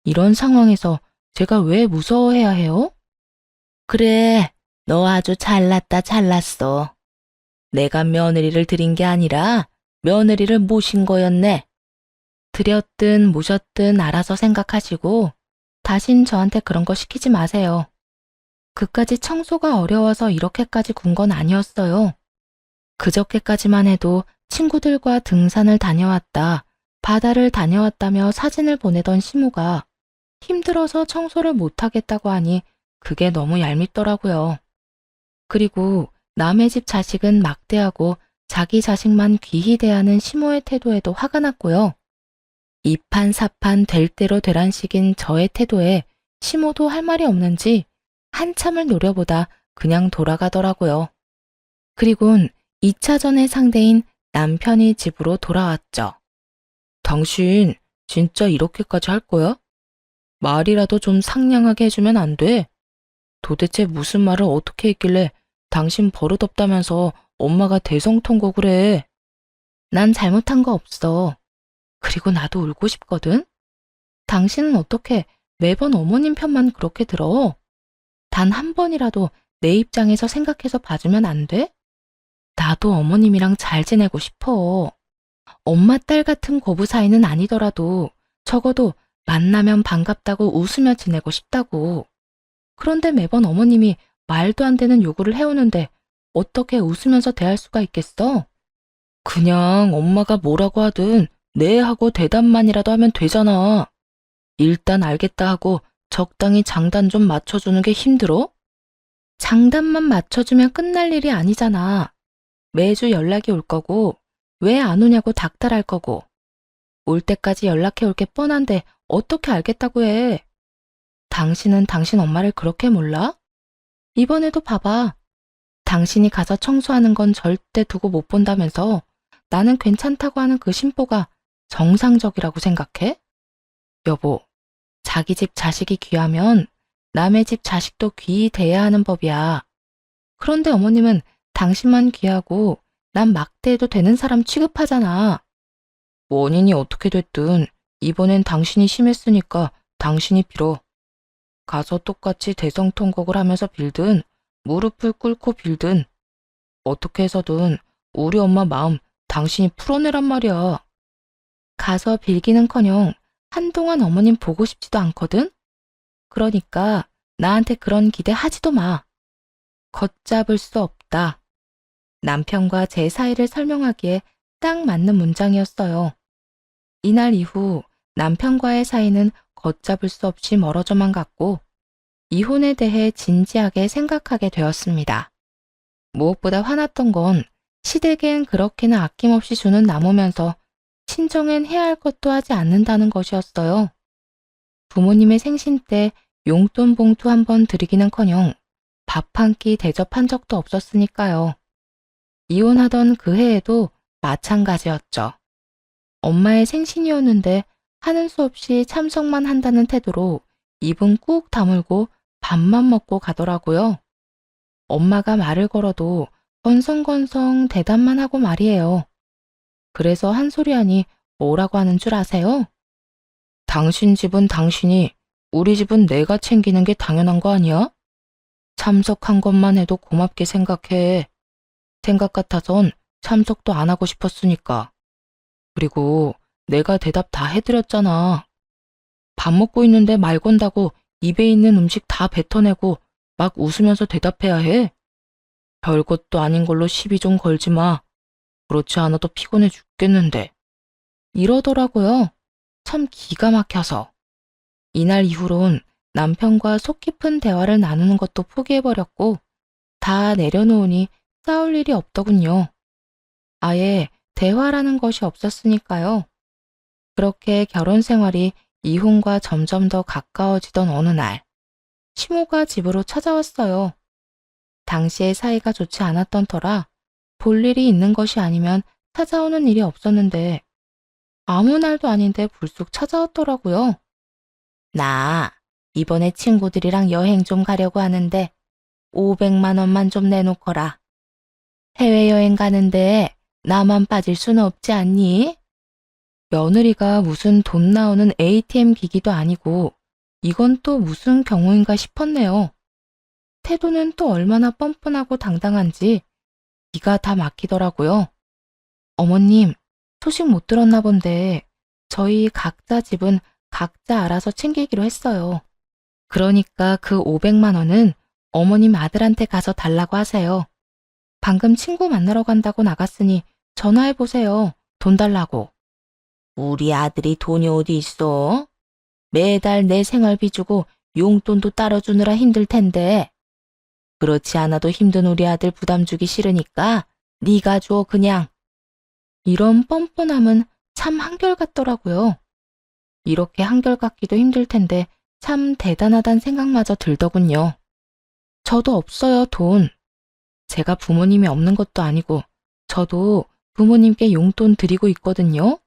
이런 상황에서 제가 왜 무서워해야 해요? 그래, 너 아주 잘났다 잘났어. 내가 며느리를 들인 게 아니라 며느리를 모신 거였네. 들였든 모셨든 알아서 생각하시고 다신 저한테 그런 거 시키지 마세요. 그까지 청소가 어려워서 이렇게까지 군 건 아니었어요. 그저께까지만 해도 친구들과 등산을 다녀왔다, 바다를 다녀왔다며 사진을 보내던 시모가 힘들어서 청소를 못하겠다고 하니 그게 너무 얄밉더라고요. 그리고 남의 집 자식은 막대하고 자기 자식만 귀히 대하는 시모의 태도에도 화가 났고요. 이판사판 될 대로 되란식인 저의 태도에 시모도 할 말이 없는지 한참을 노려보다 그냥 돌아가더라고요. 그리곤 2차전의 상대인 남편이 집으로 돌아왔죠. 당신 진짜 이렇게까지 할 거야? 말이라도 좀 상냥하게 해주면 안 돼? 도대체 무슨 말을 어떻게 했길래 당신 버릇없다면서 엄마가 대성통곡 그래? 난 잘못한 거 없어. 그리고 나도 울고 싶거든? 당신은 어떻게 매번 어머님 편만 그렇게 들어? 단 한 번이라도 내 입장에서 생각해서 봐주면 안 돼? 나도 어머님이랑 잘 지내고 싶어. 엄마 딸 같은 고부 사이는 아니더라도 적어도 만나면 반갑다고 웃으며 지내고 싶다고. 그런데 매번 어머님이 말도 안 되는 요구를 해오는데 어떻게 웃으면서 대할 수가 있겠어? 그냥 엄마가 뭐라고 하든 네 하고 대답만이라도 하면 되잖아. 일단 알겠다 하고 적당히 장단 좀 맞춰주는 게 힘들어? 장단만 맞춰주면 끝날 일이 아니잖아. 매주 연락이 올 거고, 왜 안 오냐고 닥달할 거고, 올 때까지 연락해 올 게 뻔한데 어떻게 알겠다고 해. 당신은 당신 엄마를 그렇게 몰라? 이번에도 봐봐. 당신이 가서 청소하는 건 절대 두고 못 본다면서 나는 괜찮다고 하는 그 심보가 정상적이라고 생각해? 여보, 자기 집 자식이 귀하면 남의 집 자식도 귀히 대해야 하는 법이야. 그런데 어머님은 당신만 귀하고 난 막대해도 되는 사람 취급하잖아. 원인이 어떻게 됐든 이번엔 당신이 심했으니까 당신이 빌어. 가서 똑같이 대성통곡을 하면서 빌든 무릎을 꿇고 빌든 어떻게 해서든 우리 엄마 마음 당신이 풀어내란 말이야. 가서 빌기는커녕 한동안 어머님 보고 싶지도 않거든? 그러니까 나한테 그런 기대 하지도 마. 걷잡을 수 없다. 남편과 제 사이를 설명하기에 딱 맞는 문장이었어요. 이날 이후 남편과의 사이는 걷잡을 수 없이 멀어져만 갔고 이혼에 대해 진지하게 생각하게 되었습니다. 무엇보다 화났던 건 시댁엔 그렇게나 아낌없이 주는 나무면서 친정엔 해야 할 것도 하지 않는다는 것이었어요. 부모님의 생신 때 용돈 봉투 한 번 드리기는커녕 밥 한 끼 대접한 적도 없었으니까요. 이혼하던 그 해에도 마찬가지였죠. 엄마의 생신이었는데 하는 수 없이 참석만 한다는 태도로 입은 꾹 다물고 밥만 먹고 가더라고요. 엄마가 말을 걸어도 건성건성 대답만 하고 말이에요. 그래서 한 소리 하니 뭐라고 하는 줄 아세요? 당신 집은 당신이, 우리 집은 내가 챙기는 게 당연한 거 아니야? 참석한 것만 해도 고맙게 생각해. 생각 같아선 참석도 안 하고 싶었으니까. 그리고 내가 대답 다 해드렸잖아. 밥 먹고 있는데 말 건다고 입에 있는 음식 다 뱉어내고 막 웃으면서 대답해야 해? 별것도 아닌 걸로 시비 좀 걸지 마. 그렇지 않아도 피곤해 죽겠는데. 이러더라고요. 참 기가 막혀서. 이날 이후론 남편과 속 깊은 대화를 나누는 것도 포기해버렸고 다 내려놓으니 싸울 일이 없더군요. 아예 대화라는 것이 없었으니까요. 그렇게 결혼 생활이 이혼과 점점 더 가까워지던 어느 날, 시모가 집으로 찾아왔어요. 당시에 사이가 좋지 않았던 터라 볼 일이 있는 것이 아니면 찾아오는 일이 없었는데 아무 날도 아닌데 불쑥 찾아왔더라고요. 나 이번에 친구들이랑 여행 좀 가려고 하는데 500만 원만 좀 내놓거라. 해외여행 가는데 나만 빠질 수는 없지 않니? 며느리가 무슨 돈 나오는 ATM 기기도 아니고 이건 또 무슨 경우인가 싶었네요. 태도는 또 얼마나 뻔뻔하고 당당한지 기가 다 막히더라고요. 어머님, 소식 못 들었나 본데 저희 각자 집은 각자 알아서 챙기기로 했어요. 그러니까 그 500만 원은 어머님 아들한테 가서 달라고 하세요. 방금 친구 만나러 간다고 나갔으니 전화해보세요. 돈 달라고. 우리 아들이 돈이 어디 있어? 매달 내 생활비 주고 용돈도 따로 주느라 힘들 텐데. 그렇지 않아도 힘든 우리 아들 부담 주기 싫으니까 네가 줘 그냥. 이런 뻔뻔함은 참 한결같더라고요. 이렇게 한결같기도 힘들 텐데 참 대단하단 생각마저 들더군요. 저도 없어요, 돈. 제가 부모님이 없는 것도 아니고 저도 부모님께 용돈 드리고 있거든요.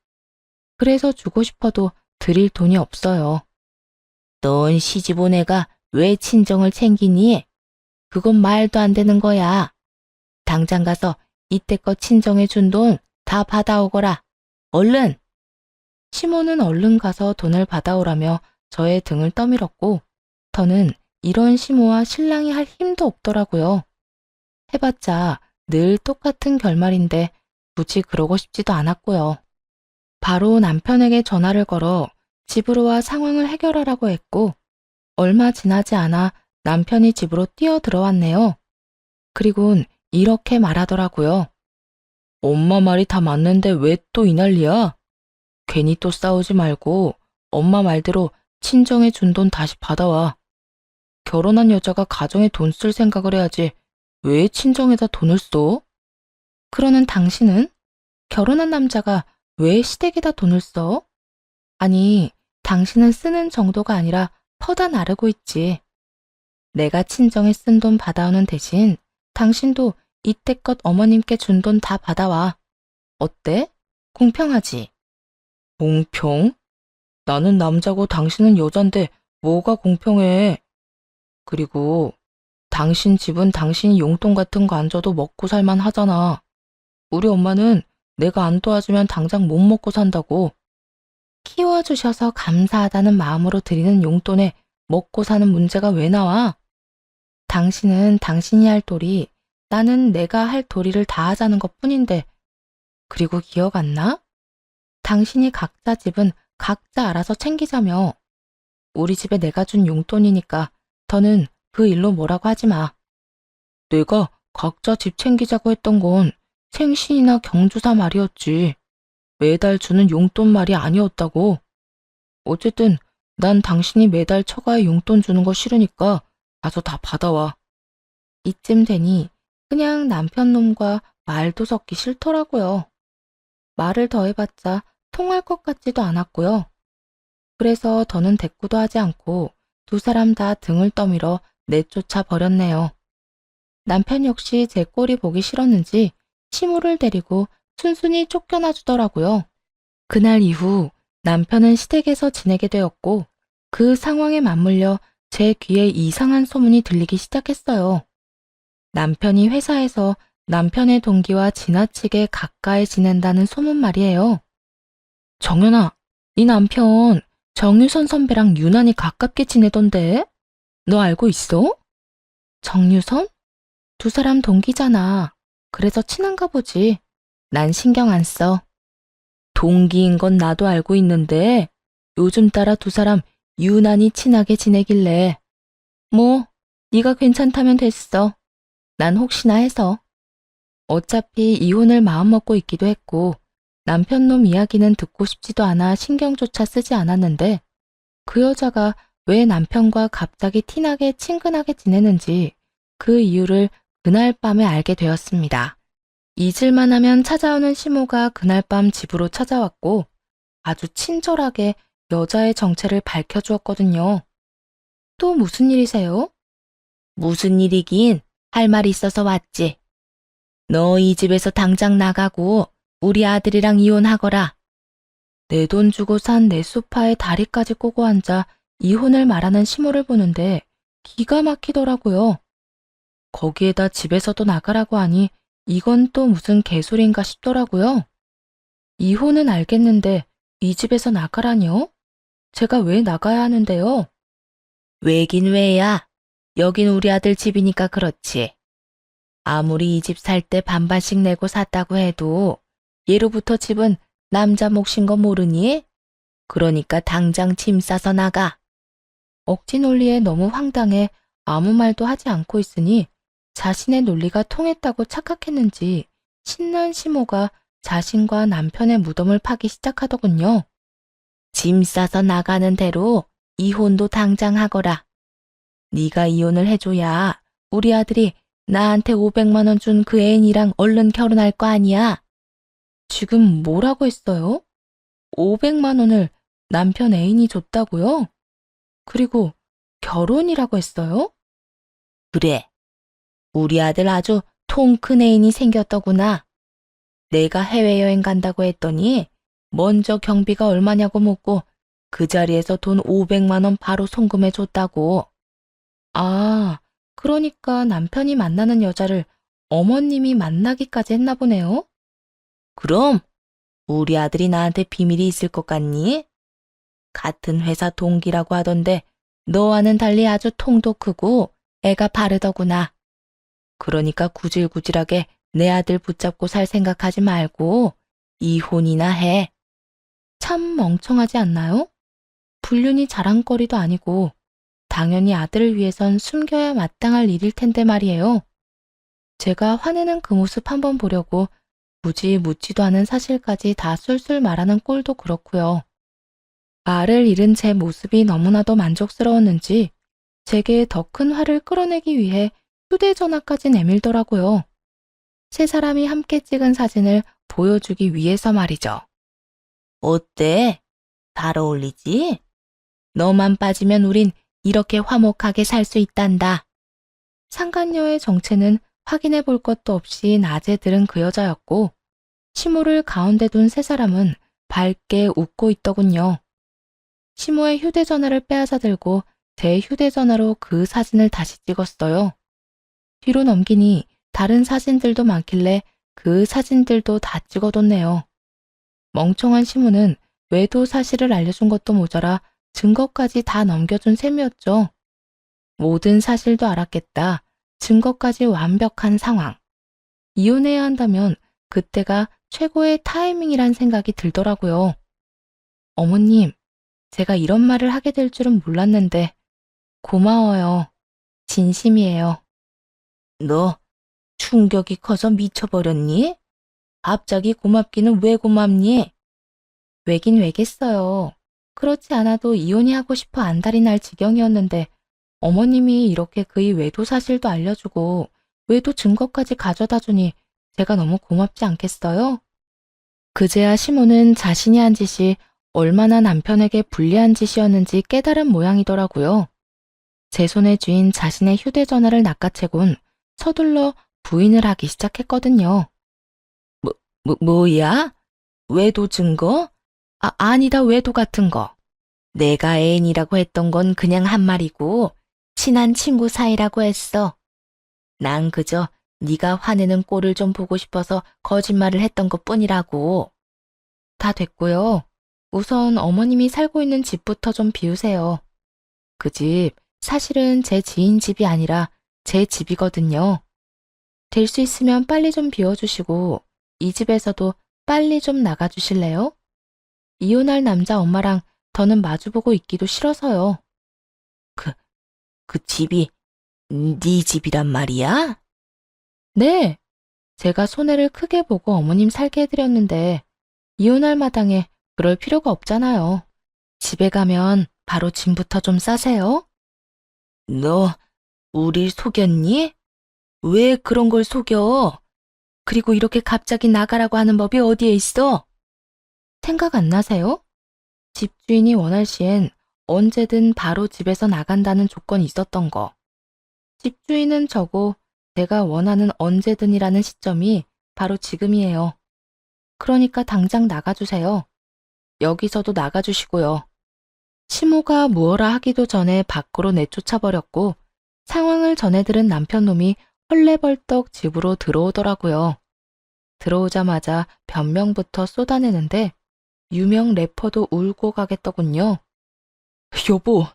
그래서 주고 싶어도 드릴 돈이 없어요. 넌 시집 온 애가 왜 친정을 챙기니? 그건 말도 안 되는 거야. 당장 가서 이때껏 친정에 준 돈 다 받아오거라. 얼른! 시모는 얼른 가서 돈을 받아오라며 저의 등을 떠밀었고 더는 이런 시모와 신랑이 할 힘도 없더라고요. 해봤자 늘 똑같은 결말인데 굳이 그러고 싶지도 않았고요. 바로 남편에게 전화를 걸어 집으로 와 상황을 해결하라고 했고 얼마 지나지 않아 남편이 집으로 뛰어 들어왔네요. 그리곤 이렇게 말하더라고요. 엄마 말이 다 맞는데 왜 또 이 난리야? 괜히 또 싸우지 말고 엄마 말대로 친정에 준 돈 다시 받아와. 결혼한 여자가 가정에 돈 쓸 생각을 해야지 왜 친정에다 돈을 써? 그러는 당신은? 결혼한 남자가 왜 시댁에다 돈을 써? 아니, 당신은 쓰는 정도가 아니라 퍼다 나르고 있지. 내가 친정에 쓴 돈 받아오는 대신 당신도 이때껏 어머님께 준 돈 다 받아와. 어때? 공평하지? 공평? 나는 남자고 당신은 여잔데 뭐가 공평해? 그리고 당신 집은 당신이 용돈 같은 거 안 줘도 먹고 살만 하잖아. 우리 엄마는 내가 안 도와주면 당장 못 먹고 산다고. 키워주셔서 감사하다는 마음으로 드리는 용돈에 먹고 사는 문제가 왜 나와? 당신은 당신이 할 도리, 나는 내가 할 도리를 다 하자는 것 뿐인데, 그리고 기억 안 나? 당신이 각자 집은 각자 알아서 챙기자며. 우리 집에 내가 준 용돈이니까 더는 그 일로 뭐라고 하지 마. 내가 각자 집 챙기자고 했던 건 생신이나 경조사 말이었지. 매달 주는 용돈 말이 아니었다고. 어쨌든 난 당신이 매달 처가에 용돈 주는 거 싫으니까 가서 다 받아와. 이쯤 되니 그냥 남편 놈과 말도 섞기 싫더라고요. 말을 더 해봤자 통할 것 같지도 않았고요. 그래서 더는 대꾸도 하지 않고 두 사람 다 등을 떠밀어 내쫓아 버렸네요. 남편 역시 제 꼴이 보기 싫었는지 시모를 데리고 순순히 쫓겨나 주더라고요. 그날 이후 남편은 시댁에서 지내게 되었고 그 상황에 맞물려 제 귀에 이상한 소문이 들리기 시작했어요. 남편이 회사에서 남편의 동기와 지나치게 가까이 지낸다는 소문 말이에요. 정연아, 네 남편 정유선 선배랑 유난히 가깝게 지내던데? 너 알고 있어? 정유선? 두 사람 동기잖아. 그래서 친한가 보지. 난 신경 안 써. 동기인 건 나도 알고 있는데 요즘 따라 두 사람 유난히 친하게 지내길래 뭐 네가 괜찮다면 됐어. 난 혹시나 해서. 어차피 이혼을 마음먹고 있기도 했고 남편 놈 이야기는 듣고 싶지도 않아 신경조차 쓰지 않았는데 그 여자가 왜 남편과 갑자기 티나게 친근하게 지내는지 그 이유를 그날 밤에 알게 되었습니다. 잊을만 하면 찾아오는 시모가 그날 밤 집으로 찾아왔고 아주 친절하게 여자의 정체를 밝혀주었거든요. 또 무슨 일이세요? 무슨 일이긴 할 말이 있어서 왔지. 너 이 집에서 당장 나가고 우리 아들이랑 이혼하거라. 내 돈 주고 산 내 소파에 다리까지 꼬고 앉아 이혼을 말하는 시모를 보는데 기가 막히더라고요. 거기에다 집에서도 나가라고 하니 이건 또 무슨 개소리인가 싶더라고요. 이혼은 알겠는데 이 집에서 나가라뇨? 제가 왜 나가야 하는데요? 왜긴 왜야. 여긴 우리 아들 집이니까 그렇지. 아무리 이 집 살 때 반반씩 내고 샀다고 해도 예로부터 집은 남자 몫인 거 모르니? 그러니까 당장 짐 싸서 나가. 억지 논리에 너무 황당해 아무 말도 하지 않고 있으니 자신의 논리가 통했다고 착각했는지 신난 시모가 자신과 남편의 무덤을 파기 시작하더군요. 짐 싸서 나가는 대로 이혼도 당장 하거라. 네가 이혼을 해줘야 우리 아들이 나한테 500만 원 준 그 애인이랑 얼른 결혼할 거 아니야. 지금 뭐라고 했어요? 500만 원을 남편 애인이 줬다고요? 그리고 결혼이라고 했어요? 그래. 우리 아들 아주 통 큰 애인이 생겼더구나. 내가 해외여행 간다고 했더니 먼저 경비가 얼마냐고 묻고 그 자리에서 돈 500만 원 바로 송금해 줬다고. 아, 그러니까 남편이 만나는 여자를 어머님이 만나기까지 했나 보네요. 그럼 우리 아들이 나한테 비밀이 있을 것 같니? 같은 회사 동기라고 하던데 너와는 달리 아주 통도 크고 애가 바르더구나. 그러니까 구질구질하게 내 아들 붙잡고 살 생각하지 말고 이혼이나 해. 참 멍청하지 않나요? 불륜이 자랑거리도 아니고 당연히 아들을 위해선 숨겨야 마땅할 일일 텐데 말이에요. 제가 화내는 그 모습 한번 보려고 굳이 묻지도 않은 사실까지 다 술술 말하는 꼴도 그렇고요. 말을 잃은 제 모습이 너무나도 만족스러웠는지 제게 더 큰 화를 끌어내기 위해 휴대전화까지 내밀더라고요. 세 사람이 함께 찍은 사진을 보여주기 위해서 말이죠. 어때? 잘 어울리지? 너만 빠지면 우린 이렇게 화목하게 살 수 있단다. 상간녀의 정체는 확인해 볼 것도 없이 낮에 들은 그 여자였고 시모를 가운데 둔 세 사람은 밝게 웃고 있더군요. 시모의 휴대전화를 빼앗아 들고 제 휴대전화로 그 사진을 다시 찍었어요. 뒤로 넘기니 다른 사진들도 많길래 그 사진들도 다 찍어뒀네요. 멍청한 시모는 외도 사실을 알려준 것도 모자라 증거까지 다 넘겨준 셈이었죠. 모든 사실도 알았겠다. 증거까지 완벽한 상황. 이혼해야 한다면 그때가 최고의 타이밍이란 생각이 들더라고요. 어머님, 제가 이런 말을 하게 될 줄은 몰랐는데 고마워요. 진심이에요. 너 충격이 커서 미쳐버렸니? 갑자기 고맙기는 왜 고맙니? 왜긴 왜겠어요. 그렇지 않아도 이혼이 하고 싶어 안달이 날 지경이었는데 어머님이 이렇게 그의 외도 사실도 알려주고 외도 증거까지 가져다 주니 제가 너무 고맙지 않겠어요? 그제야 시모는 자신이 한 짓이 얼마나 남편에게 불리한 짓이었는지 깨달은 모양이더라고요. 제 손에 쥔 자신의 휴대전화를 낚아채곤 서둘러 부인을 하기 시작했거든요. 뭐야? 외도 증거? 아니다, 외도 같은 거. 내가 애인이라고 했던 건 그냥 한 말이고 친한 친구 사이라고 했어. 난 그저 네가 화내는 꼴을 좀 보고 싶어서 거짓말을 했던 것뿐이라고. 다 됐고요. 우선 어머님이 살고 있는 집부터 좀 비우세요. 그 집 사실은 제 지인 집이 아니라 제 집이거든요. 될 수 있으면 빨리 좀 비워주시고 이 집에서도 빨리 좀 나가주실래요? 이혼할 남자 엄마랑 더는 마주보고 있기도 싫어서요. 그 집이 네 집이란 말이야? 네. 제가 손해를 크게 보고 어머님 살게 해드렸는데 이혼할 마당에 그럴 필요가 없잖아요. 집에 가면 바로 짐부터 좀 싸세요. 너 우릴 속였니? 왜 그런 걸 속여? 그리고 이렇게 갑자기 나가라고 하는 법이 어디에 있어? 생각 안 나세요? 집주인이 원할 시엔 언제든 바로 집에서 나간다는 조건이 있었던 거. 집주인은 저고 제가 원하는 언제든이라는 시점이 바로 지금이에요. 그러니까 당장 나가주세요. 여기서도 나가주시고요. 시모가 무어라 하기도 전에 밖으로 내쫓아버렸고 상황을 전해들은 남편놈이 헐레벌떡 집으로 들어오더라고요. 들어오자마자 변명부터 쏟아내는데 유명 래퍼도 울고 가겠더군요. 여보,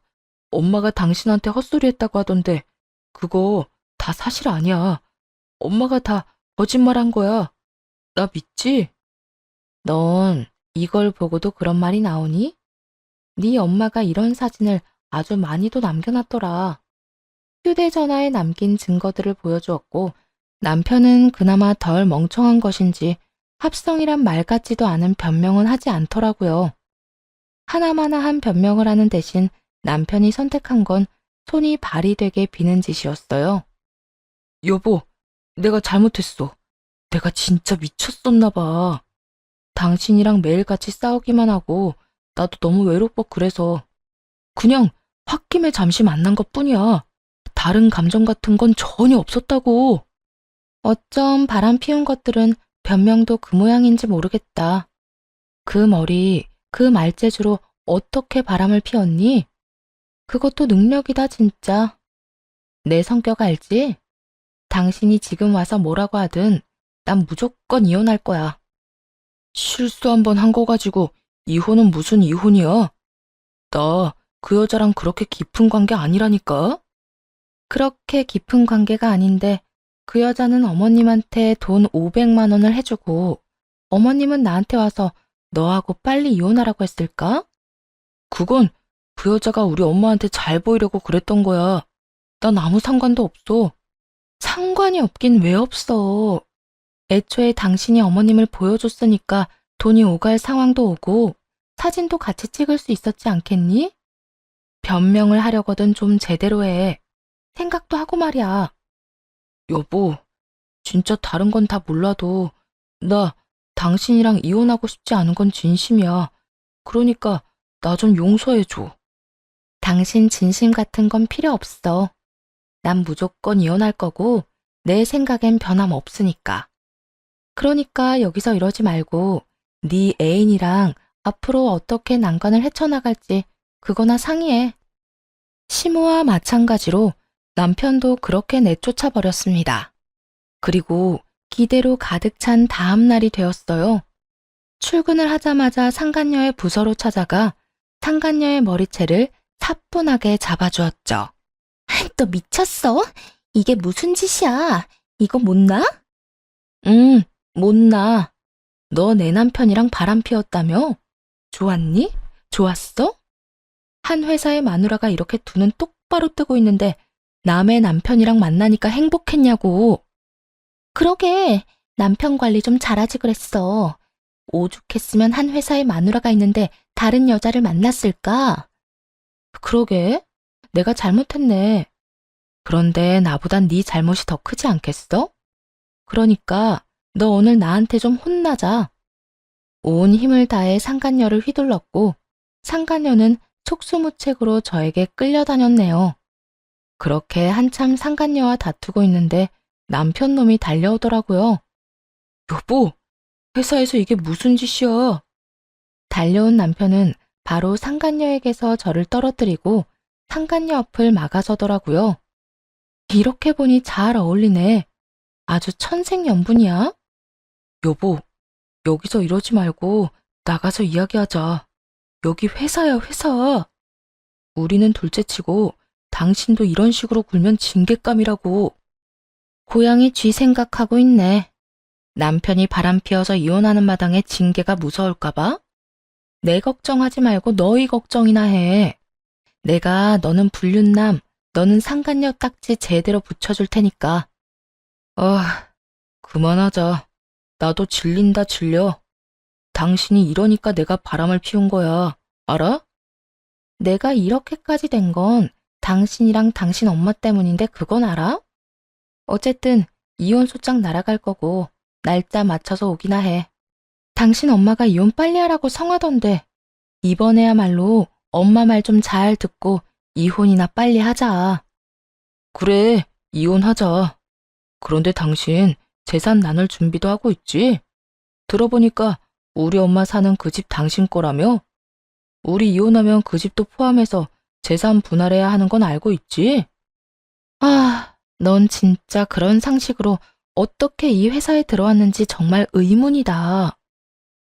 엄마가 당신한테 헛소리했다고 하던데 그거 다 사실 아니야. 엄마가 다 거짓말한 거야. 나 믿지? 넌 이걸 보고도 그런 말이 나오니? 네 엄마가 이런 사진을 아주 많이도 남겨놨더라. 휴대전화에 남긴 증거들을 보여주었고 남편은 그나마 덜 멍청한 것인지 합성이란 말 같지도 않은 변명은 하지 않더라고요. 하나마나한 변명을 하는 대신 남편이 선택한 건 손이 발이 되게 비는 짓이었어요. 여보, 내가 잘못했어. 내가 진짜 미쳤었나 봐. 당신이랑 매일같이 싸우기만 하고 나도 너무 외롭고 그래서 그냥 홧김에 잠시 만난 것뿐이야. 다른 감정 같은 건 전혀 없었다고. 어쩜 바람 피운 것들은 변명도 그 모양인지 모르겠다. 그 머리, 그 말재주로 어떻게 바람을 피웠니? 그것도 능력이다 진짜. 내 성격 알지? 당신이 지금 와서 뭐라고 하든 난 무조건 이혼할 거야. 실수 한 번 한 거 가지고 이혼은 무슨 이혼이야? 나 그 여자랑 그렇게 깊은 관계 아니라니까? 그렇게 깊은 관계가 아닌데 그 여자는 어머님한테 돈 500만 원을 해주고 어머님은 나한테 와서 너하고 빨리 이혼하라고 했을까? 그건 그 여자가 우리 엄마한테 잘 보이려고 그랬던 거야. 난 아무 상관도 없어. 상관이 없긴 왜 없어. 애초에 당신이 어머님을 보여줬으니까 돈이 오갈 상황도 오고 사진도 같이 찍을 수 있었지 않겠니? 변명을 하려거든 좀 제대로 해. 생각도 하고 말이야. 여보, 진짜 다른 건 다 몰라도 나 당신이랑 이혼하고 싶지 않은 건 진심이야. 그러니까 나 좀 용서해줘. 당신 진심 같은 건 필요 없어. 난 무조건 이혼할 거고 내 생각엔 변함 없으니까. 그러니까 여기서 이러지 말고 네 애인이랑 앞으로 어떻게 난관을 헤쳐나갈지 그거나 상의해. 시모와 마찬가지로 남편도 그렇게 내쫓아 버렸습니다. 그리고 기대로 가득 찬 다음 날이 되었어요. 출근을 하자마자 상간녀의 부서로 찾아가 상간녀의 머리채를 사뿐하게 잡아주었죠. 너 미쳤어? 이게 무슨 짓이야? 이거 못 나? 응, 못나. 너 내 남편이랑 바람 피웠다며? 좋았니? 좋았어? 한 회사의 마누라가 이렇게 두 눈 똑바로 뜨고 있는데 남의 남편이랑 만나니까 행복했냐고. 그러게, 남편 관리 좀 잘하지 그랬어. 오죽했으면 한 회사에 마누라가 있는데 다른 여자를 만났을까? 그러게, 내가 잘못했네. 그런데 나보단 네 잘못이 더 크지 않겠어? 그러니까 너 오늘 나한테 좀 혼나자. 온 힘을 다해 상간녀를 휘둘렀고 상간녀는 속수무책으로 저에게 끌려다녔네요. 그렇게 한참 상간녀와 다투고 있는데 남편 놈이 달려오더라고요. 여보, 회사에서 이게 무슨 짓이야? 달려온 남편은 바로 상간녀에게서 저를 떨어뜨리고 상간녀 앞을 막아서더라고요. 이렇게 보니 잘 어울리네. 아주 천생연분이야. 여보, 여기서 이러지 말고 나가서 이야기하자. 여기 회사야, 회사. 우리는 둘째치고 당신도 이런 식으로 굴면 징계감이라고. 고양이 쥐 생각하고 있네. 남편이 바람 피워서 이혼하는 마당에 징계가 무서울까봐? 내 걱정하지 말고 너희 걱정이나 해. 내가 너는 불륜남, 너는 상간녀 딱지 제대로 붙여줄 테니까. 그만하자. 나도 질린다 질려. 당신이 이러니까 내가 바람을 피운 거야. 알아? 내가 이렇게까지 된 건 당신이랑 당신 엄마 때문인데 그건 알아? 어쨌든 이혼 소장 날아갈 거고 날짜 맞춰서 오기나 해. 당신 엄마가 이혼 빨리 하라고 성하던데 이번에야말로 엄마 말 좀 잘 듣고 이혼이나 빨리 하자. 그래, 이혼하자. 그런데 당신 재산 나눌 준비도 하고 있지? 들어보니까 우리 엄마 사는 그 집 당신 거라며? 우리 이혼하면 그 집도 포함해서 재산 분할해야 하는 건 알고 있지? 넌 진짜 그런 상식으로 어떻게 이 회사에 들어왔는지 정말 의문이다.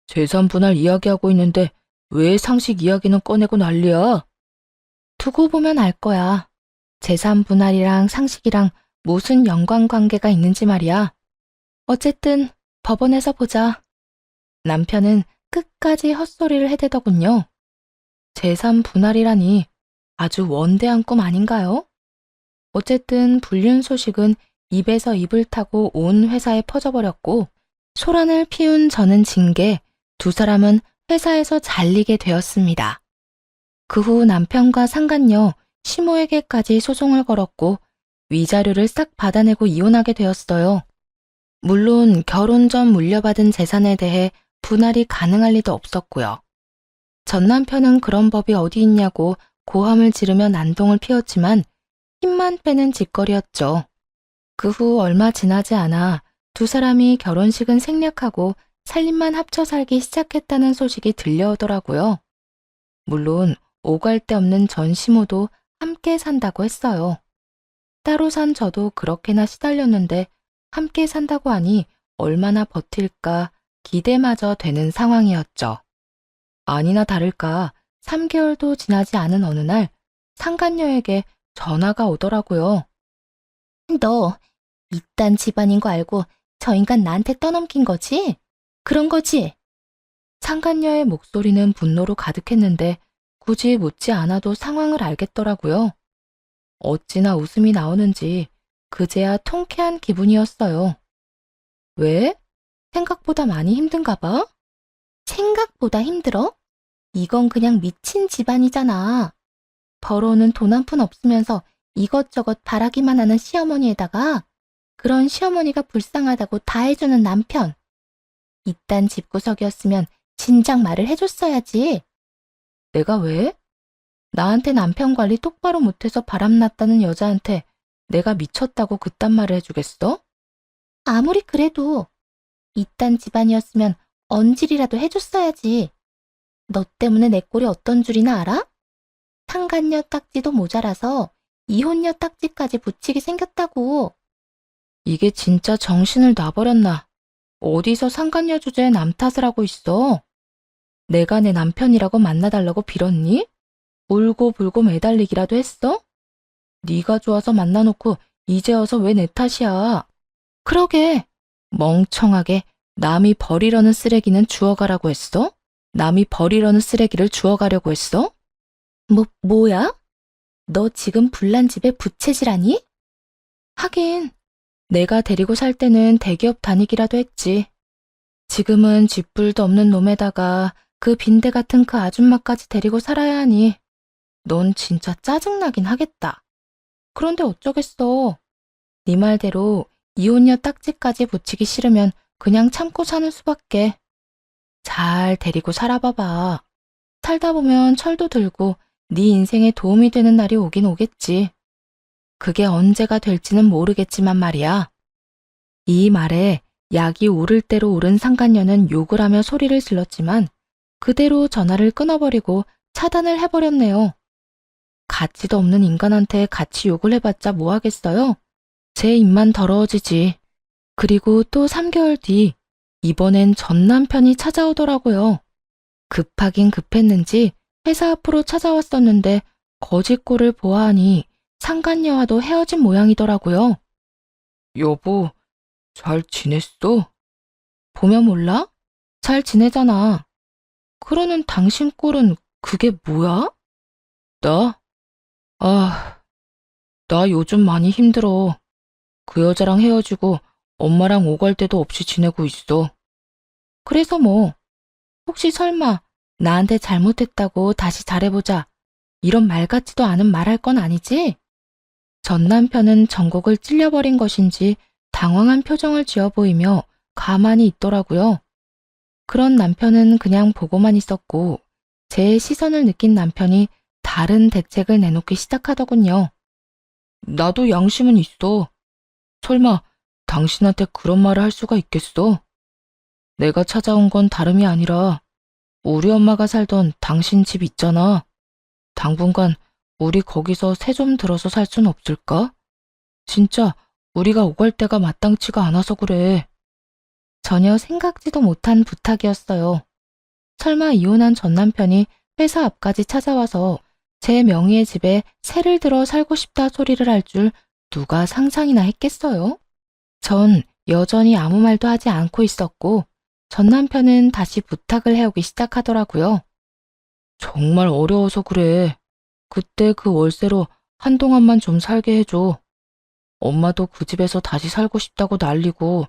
재산 분할 이야기하고 있는데 왜 상식 이야기는 꺼내고 난리야? 두고 보면 알 거야. 재산 분할이랑 상식이랑 무슨 연관관계가 있는지 말이야. 어쨌든 법원에서 보자. 남편은 끝까지 헛소리를 해대더군요. 재산 분할이라니 아주 원대한 꿈 아닌가요? 어쨌든 불륜 소식은 입에서 입을 타고 온 회사에 퍼져버렸고 소란을 피운 저는 징계, 두 사람은 회사에서 잘리게 되었습니다. 그 후 남편과 상간녀, 시모에게까지 소송을 걸었고 위자료를 싹 받아내고 이혼하게 되었어요. 물론 결혼 전 물려받은 재산에 대해 분할이 가능할 리도 없었고요. 전 남편은 그런 법이 어디 있냐고 고함을 지르며 난동을 피웠지만 힘만 빼는 짓거리였죠. 그 후 얼마 지나지 않아 두 사람이 결혼식은 생략하고 살림만 합쳐 살기 시작했다는 소식이 들려오더라고요. 물론 오갈 데 없는 전 시모도 함께 산다고 했어요. 따로 산 저도 그렇게나 시달렸는데 함께 산다고 하니 얼마나 버틸까 기대마저 되는 상황이었죠. 아니나 다를까 3개월도 지나지 않은 어느 날 상간녀에게 전화가 오더라고요. 너 이딴 집안인 거 알고 저 인간 나한테 떠넘긴 거지? 그런 거지? 상간녀의 목소리는 분노로 가득했는데 굳이 묻지 않아도 상황을 알겠더라고요. 어찌나 웃음이 나오는지 그제야 통쾌한 기분이었어요. 왜? 생각보다 많이 힘든가 봐? 생각보다 힘들어? 이건 그냥 미친 집안이잖아. 벌어오는 돈 한 푼 없으면서 이것저것 바라기만 하는 시어머니에다가 그런 시어머니가 불쌍하다고 다 해주는 남편. 이딴 집구석이었으면 진작 말을 해줬어야지. 내가 왜? 나한테 남편 관리 똑바로 못해서 바람났다는 여자한테 내가 미쳤다고 그딴 말을 해주겠어? 아무리 그래도 이딴 집안이었으면 언질이라도 해줬어야지. 너 때문에 내 꼴이 어떤 줄이나 알아? 상간녀 딱지도 모자라서 이혼녀 딱지까지 붙이게 생겼다고. 이게 진짜 정신을 놔버렸나? 어디서 상간녀 주제에 남 탓을 하고 있어? 내가 내 남편이라고 만나달라고 빌었니? 울고 불고 매달리기라도 했어? 네가 좋아서 만나놓고 이제 와서 왜 내 탓이야? 그러게, 멍청하게 남이 버리려는 쓰레기는 주워가라고 했어? 남이 버리려는 쓰레기를 주워가려고 했어? 뭐야? 너 지금 불난 집에 부채질하니? 하긴, 내가 데리고 살 때는 대기업 다니기라도 했지. 지금은 쥐뿔도 없는 놈에다가 그 빈대 같은 그 아줌마까지 데리고 살아야 하니 넌 진짜 짜증나긴 하겠다. 그런데 어쩌겠어. 네 말대로 이혼녀 딱지까지 붙이기 싫으면 그냥 참고 사는 수밖에. 잘 데리고 살아봐봐. 살다 보면 철도 들고 네 인생에 도움이 되는 날이 오긴 오겠지. 그게 언제가 될지는 모르겠지만 말이야. 이 말에 약이 오를 대로 오른 상간녀는 욕을 하며 소리를 질렀지만 그대로 전화를 끊어버리고 차단을 해버렸네요. 가치도 없는 인간한테 같이 욕을 해봤자 뭐 하겠어요? 제 입만 더러워지지. 그리고 또 3개월 뒤 이번엔 전 남편이 찾아오더라고요. 급하긴 급했는지 회사 앞으로 찾아왔었는데 거짓골을 보아하니 상간녀와도 헤어진 모양이더라고요. 여보, 잘 지냈어? 보면 몰라? 잘 지내잖아. 그러는 당신 꼴은 그게 뭐야? 나? 나 요즘 많이 힘들어. 그 여자랑 헤어지고 엄마랑 오갈 데도 없이 지내고 있어. 그래서 뭐, 혹시 설마 나한테 잘못했다고 다시 잘해보자 이런 말 같지도 않은 말할 건 아니지? 전 남편은 전곡을 찔려버린 것인지 당황한 표정을 지어 보이며 가만히 있더라고요. 그런 남편은 그냥 보고만 있었고 제 시선을 느낀 남편이 다른 대책을 내놓기 시작하더군요. 나도 양심은 있어. 설마 당신한테 그런 말을 할 수가 있겠어? 내가 찾아온 건 다름이 아니라 우리 엄마가 살던 당신 집 있잖아. 당분간 우리 거기서 새 좀 들어서 살 순 없을까? 진짜 우리가 오갈 데가 마땅치가 않아서 그래. 전혀 생각지도 못한 부탁이었어요. 설마 이혼한 전 남편이 회사 앞까지 찾아와서 제 명의의 집에 새를 들어 살고 싶다 소리를 할 줄 누가 상상이나 했겠어요? 전 여전히 아무 말도 하지 않고 있었고 전 남편은 다시 부탁을 해오기 시작하더라고요. 정말 어려워서 그래. 그때 그 월세로 한동안만 좀 살게 해줘. 엄마도 그 집에서 다시 살고 싶다고 난리고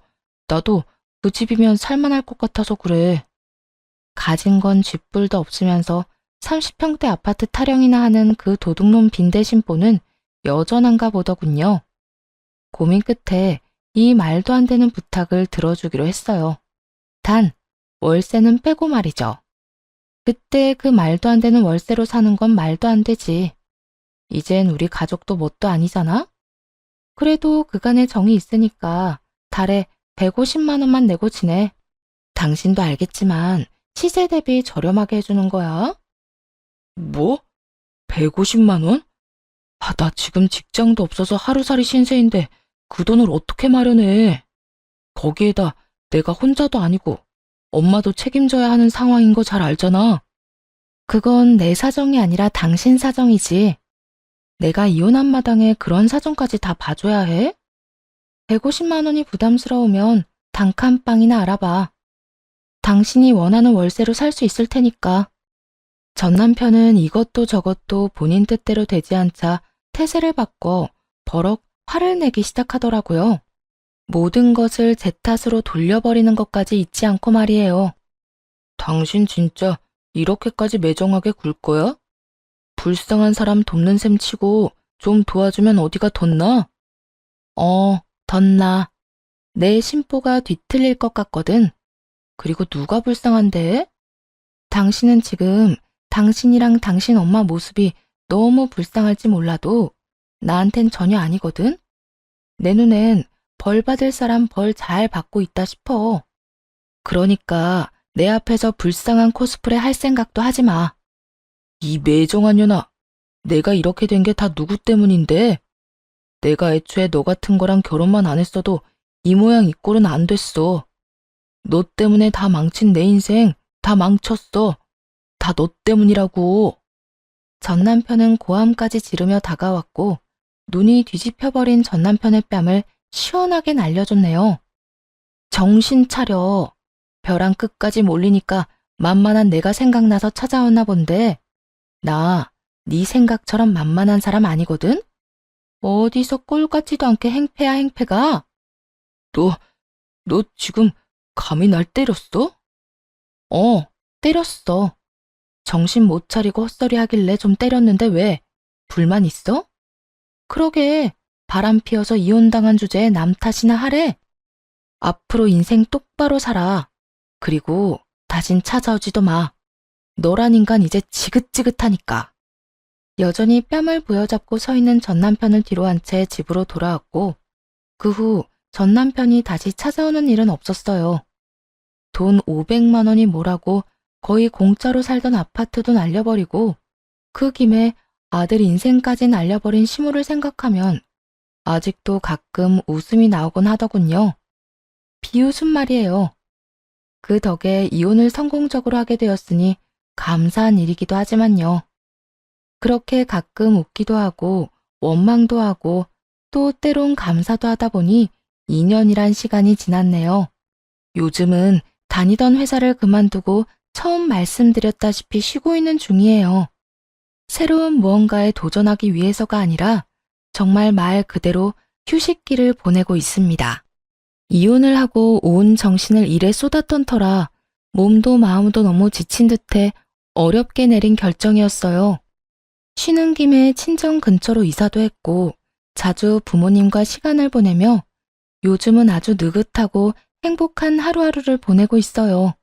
나도 그 집이면 살만할 것 같아서 그래. 가진 건 쥐뿔도 없으면서 30평대 아파트 타령이나 하는 그 도둑놈 빈대 심보는 여전한가 보더군요. 고민 끝에 이 말도 안 되는 부탁을 들어주기로 했어요. 단, 월세는 빼고 말이죠. 그때 그 말도 안 되는 월세로 사는 건 말도 안 되지. 이젠 우리 가족도 뭣도 아니잖아? 그래도 그간의 정이 있으니까 달에 150만 원만 내고 지내. 당신도 알겠지만 시세 대비 저렴하게 해주는 거야. 뭐? 150만 원? 나 지금 직장도 없어서 하루살이 신세인데 그 돈을 어떻게 마련해? 거기에다 내가 혼자도 아니고 엄마도 책임져야 하는 상황인 거 잘 알잖아. 그건 내 사정이 아니라 당신 사정이지. 내가 이혼한 마당에 그런 사정까지 다 봐줘야 해? 150만 원이 부담스러우면 단칸방이나 알아봐. 당신이 원하는 월세로 살 수 있을 테니까. 전 남편은 이것도 저것도 본인 뜻대로 되지 않자 태세를 바꿔 버럭 화를 내기 시작하더라고요. 모든 것을 제 탓으로 돌려버리는 것까지 잊지 않고 말이에요. 당신 진짜 이렇게까지 매정하게 굴 거야? 불쌍한 사람 돕는 셈 치고 좀 도와주면 어디가 덧나? 덧나. 내 심보가 뒤틀릴 것 같거든. 그리고 누가 불쌍한데? 당신은 지금 당신이랑 당신 엄마 모습이 너무 불쌍할지 몰라도 나한텐 전혀 아니거든? 내 눈엔 벌 받을 사람 벌 잘 받고 있다 싶어. 그러니까 내 앞에서 불쌍한 코스프레 할 생각도 하지 마. 이 매정한 년아, 내가 이렇게 된 게 다 누구 때문인데? 내가 애초에 너 같은 거랑 결혼만 안 했어도 이 모양 이 꼴은 안 됐어. 너 때문에 다 망친 내 인생 다 망쳤어. 다 너 때문이라고. 전 남편은 고함까지 지르며 다가왔고 눈이 뒤집혀버린 전 남편의 뺨을 시원하게 날려줬네요. 정신 차려. 벼랑 끝까지 몰리니까 만만한 내가 생각나서 찾아왔나 본데 나 네 생각처럼 만만한 사람 아니거든? 어디서 꼴 같지도 않게 행패야 행패가? 너 지금 감히 날 때렸어? 때렸어. 정신 못 차리고 헛소리 하길래 좀 때렸는데 왜? 불만 있어? 그러게 바람 피워서 이혼당한 주제에 남 탓이나 하래? 앞으로 인생 똑바로 살아. 그리고 다신 찾아오지도 마. 너란 인간 이제 지긋지긋하니까. 여전히 뺨을 부여잡고 서 있는 전 남편을 뒤로 한 채 집으로 돌아왔고 그 후 전 남편이 다시 찾아오는 일은 없었어요. 돈 500만 원이 뭐라고 거의 공짜로 살던 아파트도 날려버리고 그 김에 아들 인생까지 날려버린 시무를 생각하면 아직도 가끔 웃음이 나오곤 하더군요. 비웃음 말이에요. 그 덕에 이혼을 성공적으로 하게 되었으니 감사한 일이기도 하지만요. 그렇게 가끔 웃기도 하고 원망도 하고 또 때론 감사도 하다 보니 2년이란 시간이 지났네요. 요즘은 다니던 회사를 그만두고 처음 말씀드렸다시피 쉬고 있는 중이에요. 새로운 무언가에 도전하기 위해서가 아니라 정말 말 그대로 휴식기를 보내고 있습니다. 이혼을 하고 온 정신을 일에 쏟았던 터라 몸도 마음도 너무 지친 듯해 어렵게 내린 결정이었어요. 쉬는 김에 친정 근처로 이사도 했고 자주 부모님과 시간을 보내며 요즘은 아주 느긋하고 행복한 하루하루를 보내고 있어요.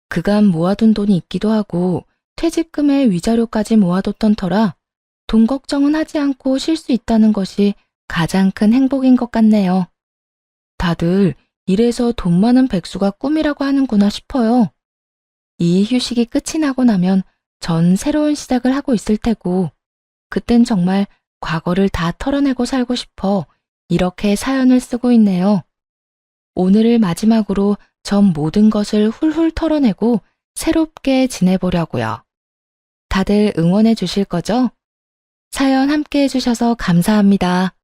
그간 모아둔 돈이 있기도 하고 퇴직금의 위자료까지 모아뒀던 터라 돈 걱정은 하지 않고 쉴 수 있다는 것이 가장 큰 행복인 것 같네요. 다들 이래서 돈 많은 백수가 꿈이라고 하는구나 싶어요. 이 휴식이 끝이 나고 나면 전 새로운 시작을 하고 있을 테고 그땐 정말 과거를 다 털어내고 살고 싶어 이렇게 사연을 쓰고 있네요. 오늘을 마지막으로 전 모든 것을 훌훌 털어내고 새롭게 지내보려고요. 다들 응원해 주실 거죠? 사연 함께 해주셔서 감사합니다.